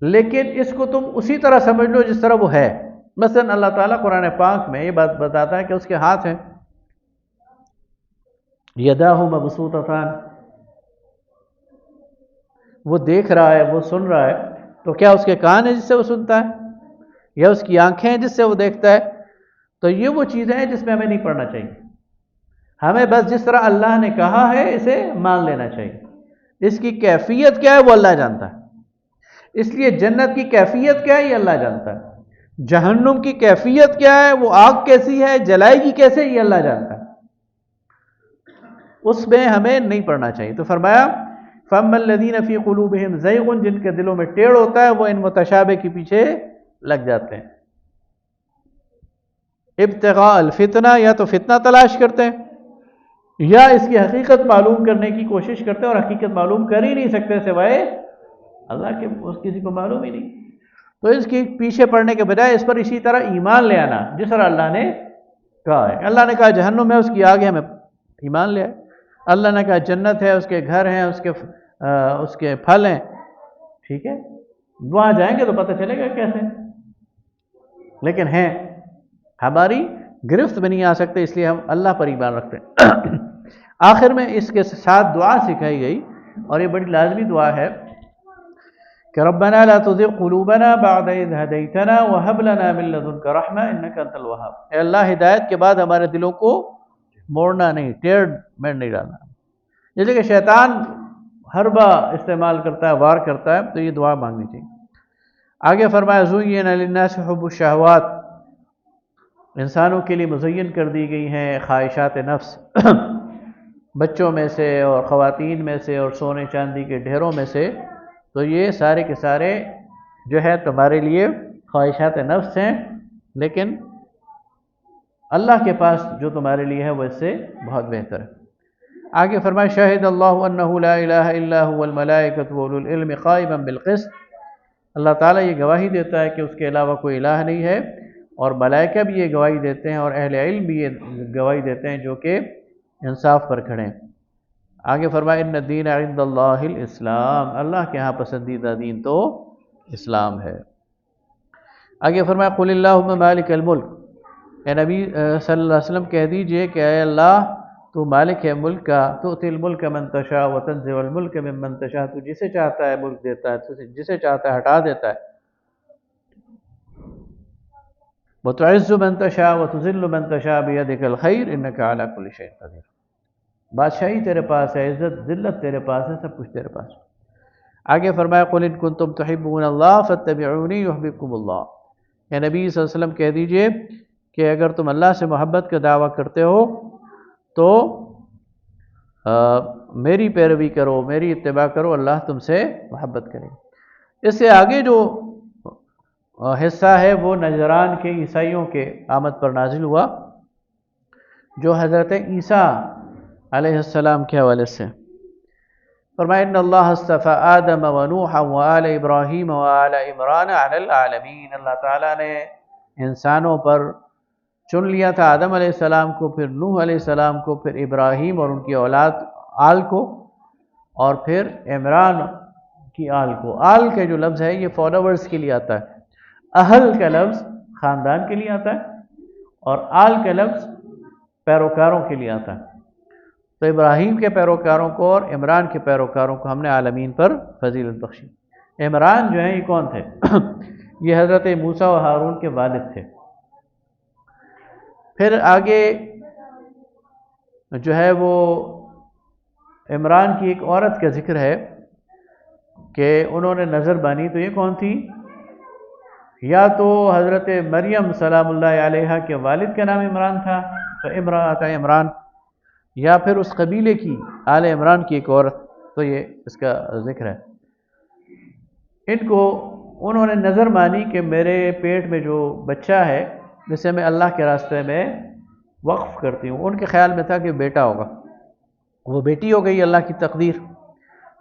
لیکن اس کو تم اسی طرح سمجھ لو جس طرح وہ ہے۔ مثلا اللہ تعالیٰ قرآن پاک میں یہ بات بتاتا ہے کہ اس کے ہاتھ ہیں، یداہ مبسوطتان، وہ دیکھ رہا ہے، وہ سن رہا ہے، تو کیا اس کے کان ہیں جس سے وہ سنتا ہے، یا اس کی آنکھیں ہیں جس سے وہ دیکھتا ہے؟ تو یہ وہ چیزیں ہیں جس میں ہمیں نہیں پڑھنا چاہیے، ہمیں بس جس طرح اللہ نے کہا ہے اسے مان لینا چاہیے۔ اس کی کیفیت کیا ہے وہ اللہ جانتا ہے، اس لیے جنت کی کیفیت کیا ہے یہ اللہ جانتا ہے، جہنم کی کیفیت کیا ہے، وہ آگ کیسی ہے، جلائے گی کیسے، یہ اللہ جانتا ہے، اس میں ہمیں نہیں پڑھنا چاہیے۔ تو فرمایا فَأَمَّا الَّذِينَ فِي قُلُوبِهِمْ زَيْغٌ، جن کے دلوں میں ٹیڑھ ہوتا ہے وہ ان متشابہ کے پیچھے لگ جاتے ہیں۔ ابتغاء الفتنہ، یا تو فتنہ تلاش کرتے ہیں، یا اس کی حقیقت معلوم کرنے کی کوشش کرتے ہیں، اور حقیقت معلوم کر ہی نہیں سکتے سوائے اللہ کے، اس کسی کو معلوم ہی نہیں۔ تو اس کے پیچھے پڑنے کے بجائے اس پر اسی طرح ایمان لے آنا جس طرح اللہ نے کہا ہے۔ اللہ نے کہا جہنم ہے، اس کی آگ ہے، ہمیں ایمان لے آئے۔ اللہ نے کہا جنت ہے، اس کے گھر ہیں، اس کے پھل ہیں، ٹھیک ہے، وہاں جائیں گے تو پتہ چلے گا کیسے، لیکن ہیں، ہماری گرفت میں نہیں آ سکتے، اس لیے ہم اللہ پر ایمان رکھتے ہیں۔ آخر میں اس کے ساتھ دعا سکھائی گئی، اور یہ بڑی لازمی دعا ہے کہ ربنا لا تزغ قلوبنا بعد اذ هديتنا وهب لنا من لدنك رحمة انك انت الوهاب۔ اے اللہ، ہدایت کے بعد ہمارے دلوں کو موڑنا نہیں، ٹیڑھ میڑ نہیں ڈالنا۔ جیسے کہ شیطان حربہ استعمال کرتا ہے، وار کرتا ہے، تو یہ دعا مانگنی چاہیے۔ آگے فرمایا زُيِّنَ لِلنَّاسِ حُبُّ الشَّهَوَاتِ، انسانوں کے لیے مزین کر دی گئی ہیں خواہشات نفس، بچوں میں سے اور خواتین میں سے اور سونے چاندی کے ڈھیروں میں سے، تو یہ سارے کے سارے جو ہے تمہارے لیے خواہشات نفس ہیں، لیکن اللہ کے پاس جو تمہارے لیے ہے وہ اس سے بہت بہتر ہے۔ آگے فرمایا شاہد اللہ انہ لا الہ الا هو الملائکۃ واولو العلم قائما بالقسط، اللہ تعالیٰ یہ گواہی دیتا ہے کہ اس کے علاوہ کوئی الہ نہیں ہے، اور ملائکہ بھی یہ گواہی دیتے ہیں، اور اہل علم بھی یہ گواہی دیتے ہیں جو کہ انصاف پر کھڑے ہیں۔ آگے فرمایا ان الدین عند اللہ الاسلام، اللہ کے ہاں پسندیدہ دین تو اسلام ہے۔ آگے فرمایا قل اللہم مالک الملک، اے نبی صلی اللہ علیہ وسلم کہہ دیجئے کہ اے اللہ تو مالک ہے ملک کا، تؤتی الملک من تشاء وتنزع الملک ممن تشاء، تو جسے چاہتا ہے ملک دیتا ہے، تو جسے چاہتا ہے ہٹا دیتا ہے۔ وتعز من تشاء وتذل من تشاء بیدک الخیر انک علی کل شیء قدیر، بادشاہی تیرے پاس ہے، عزت ذلت تیرے پاس ہے، سب کچھ تیرے پاس۔ آگے فرمایا قل ان کنتم تحبون اللہ فاتبعونی یحببکم اللہ، اے نبی صلی اللہ علیہ وسلم کہہ دیجئے کہ اگر تم اللہ سے محبت کا دعویٰ کرتے ہو تو میری پیروی کرو، میری اتباع کرو، اللہ تم سے محبت کرے۔ اس سے آگے جو حصہ ہے وہ نجران کے عیسائیوں کے آمد پر نازل ہوا، جو حضرت عیسیٰ علیہ السلام کے حوالے سے فرمایا ان اللہ اصطفى آدم ونوحا وآل ابراہیم وآل عمران علی العالمین، اللہ تعالیٰ نے انسانوں پر چن لیا تھا آدم علیہ السلام کو، پھر نوح علیہ السلام کو، پھر ابراہیم اور ان کی اولاد آل کو، اور پھر عمران کی آل کو۔ آل کا جو لفظ ہے یہ فالوورز کے لیے آتا ہے، اہل کا لفظ خاندان کے لیے آتا ہے، اور آل کا لفظ پیروکاروں کے لیے آتا ہے۔ تو ابراہیم کے پیروکاروں کو اور عمران کے پیروکاروں کو ہم نے عالمین پر فضیلت بخشی۔ عمران جو ہیں یہ کون تھے؟ یہ حضرت موسیٰ و ہارون کے والد تھے۔ پھر آگے جو ہے وہ عمران کی ایک عورت کا ذکر ہے کہ انہوں نے نظر بانی، تو یہ کون تھی؟ یا تو حضرت مریم سلام اللہ علیہا کے والد کا نام عمران تھا، تو عمران، یا پھر اس قبیلے کی آل عمران کی ایک عورت، تو یہ اس کا ذکر ہے۔ ان کو انہوں نے نظر مانی کہ میرے پیٹ میں جو بچہ ہے جسے میں اللہ کے راستے میں وقف کرتی ہوں، ان کے خیال میں تھا کہ بیٹا ہوگا، وہ بیٹی ہو گئی، اللہ کی تقدیر،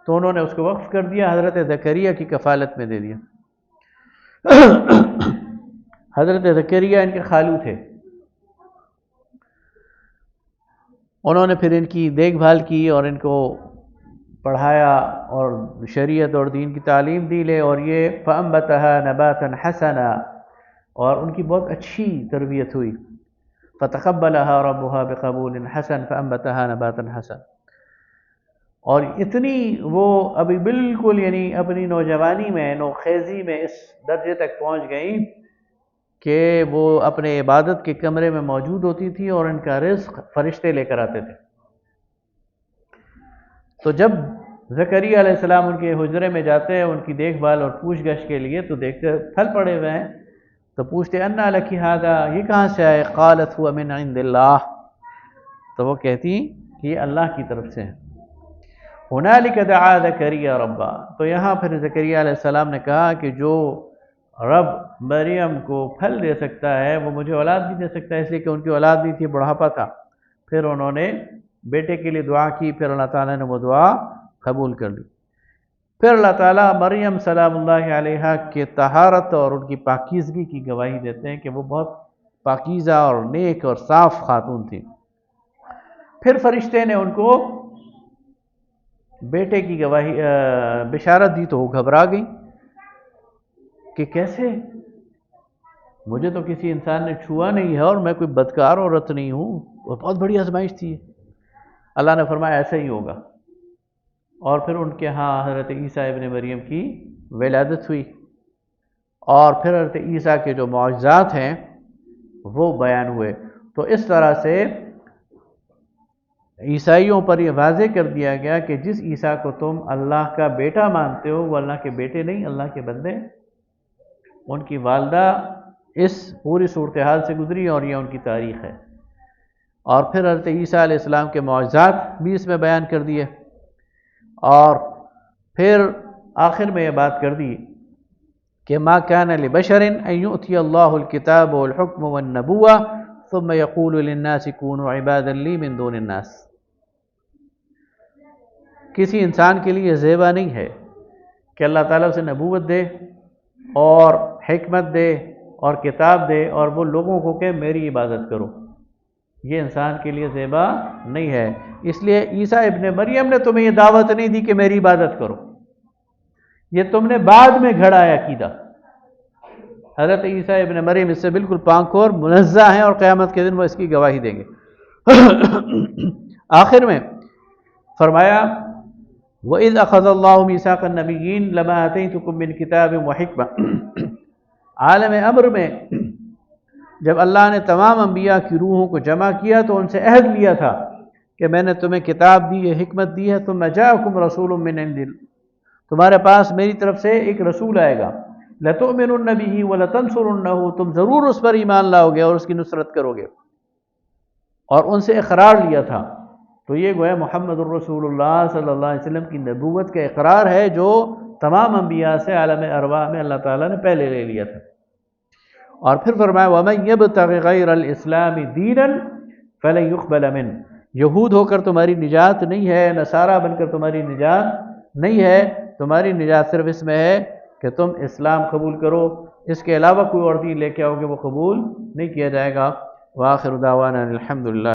تو انہوں نے اس کو وقف کر دیا، حضرت زکریا کی کفالت میں دے دیا۔ حضرت زکریا ان کے خالو تھے، انہوں نے پھر ان کی دیکھ بھال کی اور ان کو پڑھایا اور شریعت اور دین کی تعلیم دی لے، اور یہ فَأَنبَتَهَا نَبَاتًا حَسَنًا، اور ان کی بہت اچھی تربیت ہوئی۔ فَتَقَبَّلَهَا رَبُّهَا بِقَبُولٍ حَسَنٍ فَأَنبَتَهَا نَبَاتًا حَسَنًا، اور اتنی وہ ابھی بالکل یعنی اپنی نوجوانی میں، نوخیزی میں اس درجے تک پہنچ گئی کہ وہ اپنے عبادت کے کمرے میں موجود ہوتی تھی اور ان کا رزق فرشتے لے کر آتے تھے۔ تو جب زکریا علیہ السلام ان کے حجرے میں جاتے ہیں ان کی دیکھ بھال اور پوچھ گچھ کے لیے، تو دیکھتے پھل پڑے ہوئے ہیں، تو پوچھتے انا لکی ھذا، یہ کہاں سے آئے؟ قالت هو من عند اللہ، تو وہ کہتی کہ یہ اللہ کی طرف سے ہے۔ هنالک دعا زکریا ربا، تو یہاں پھر زکریا علیہ السلام نے کہا کہ جو رب مریم کو پھل دے سکتا ہے، وہ مجھے اولاد بھی دے سکتا ہے، اس لیے کہ ان کی اولاد نہیں تھی، بڑھاپا تھا۔ پھر انہوں نے بیٹے کے لیے دعا کی، پھر اللہ تعالیٰ نے وہ دعا قبول کر لی۔ پھر اللہ تعالیٰ مریم سلام اللہ علیہا کے طہارت اور ان کی پاکیزگی کی گواہی دیتے ہیں کہ وہ بہت پاکیزہ اور نیک اور صاف خاتون تھی۔ پھر فرشتے نے ان کو بیٹے کی گواہی بشارت دی تو وہ گھبرا گئی کہ کیسے، مجھے تو کسی انسان نے چھوا نہیں ہے اور میں کوئی بدکار عورت نہیں ہوں۔ وہ بہت بڑی آزمائش تھی۔ اللہ نے فرمایا ایسا ہی ہوگا، اور پھر ان کے ہاں حضرت عیسیٰ ابن مریم کی ولادت ہوئی، اور پھر حضرت عیسیٰ کے جو معجزات ہیں وہ بیان ہوئے۔ تو اس طرح سے عیسائیوں پر یہ واضح کر دیا گیا کہ جس عیسیٰ کو تم اللہ کا بیٹا مانتے ہو وہ اللہ کے بیٹے نہیں، اللہ کے بندے۔ ان کی والدہ اس پوری صورتحال سے گزری اور یہ ان کی تاریخ ہے۔ اور پھر حضرت عیسیٰ علیہ السلام کے معجزات بھی اس میں بیان کر دیے، اور پھر آخر میں یہ بات کر دی کہ ما کان لبشر ان یؤتی اللہ الکتاب والحکم والنبوہ ثم یقول للناس کونوا عبادا لی من دون الناس۔ کسی انسان کے لیے زیبا نہیں ہے کہ اللہ تعالیٰ اسے نبوت دے اور حکمت دے اور کتاب دے اور وہ لوگوں کو کہ میری عبادت کرو، یہ انسان کے لیے زیبا نہیں ہے۔ اس لیے عیسیٰ ابن مریم نے تمہیں یہ دعوت نہیں دی کہ میری عبادت کرو، یہ تم نے بعد میں گھڑا ہے عقیدہ۔ حضرت عیسیٰ ابن مریم اس سے بالکل پاک اور منزہ ہیں، اور قیامت کے دن وہ اس کی گواہی دیں گے۔ آخر میں فرمایا وَإِذْ أَخَذَ اللَّهُ مِيثَاقَ النَّبِيِّينَ لَمَا آتَيْتُكُم مِّن كِتَابٍ وَحِكْمَةٍ۔ عالم امر میں جب اللہ نے تمام انبیاء کی روحوں کو جمع کیا تو ان سے عہد لیا تھا کہ میں نے تمہیں کتاب دی ہے، حکمت دی ہے، ثُمَّ جَاءَكُمْ رَسُولٌ مِّنْ عِندِ، تمہارے پاس میری طرف سے ایک رسول آئے گا، لَتُؤْمِنُنَّ بِهِ وَلَتَنْصُرُنَّهُ، تم ضرور اس پر ایمان لاؤ گے اور اس کی نصرت کرو گے، اور ان سے اقرار لیا تھا۔ تو یہ گویا محمد الرسول اللہ صلی اللہ علیہ وسلم کی نبوت کا اقرار ہے جو تمام انبیاء سے عالم ارواح میں اللہ تعالیٰ نے پہلے لے لیا تھا۔ اور پھر فرمایا وَمَن يَبْتَغِ غَيْرَ الْإِسْلَامِ دِينًا فَلَن يُقْبَلَ مِنْهُ، یہود ہو کر تمہاری نجات نہیں ہے، نصارہ بن کر تمہاری نجات نہیں ہے، تمہاری نجات صرف اس میں ہے کہ تم اسلام قبول کرو، اس کے علاوہ کوئی اور دین لے کے آؤ گے وہ قبول نہیں کیا جائے گا۔ وآخر دعوانا الحمدللہ۔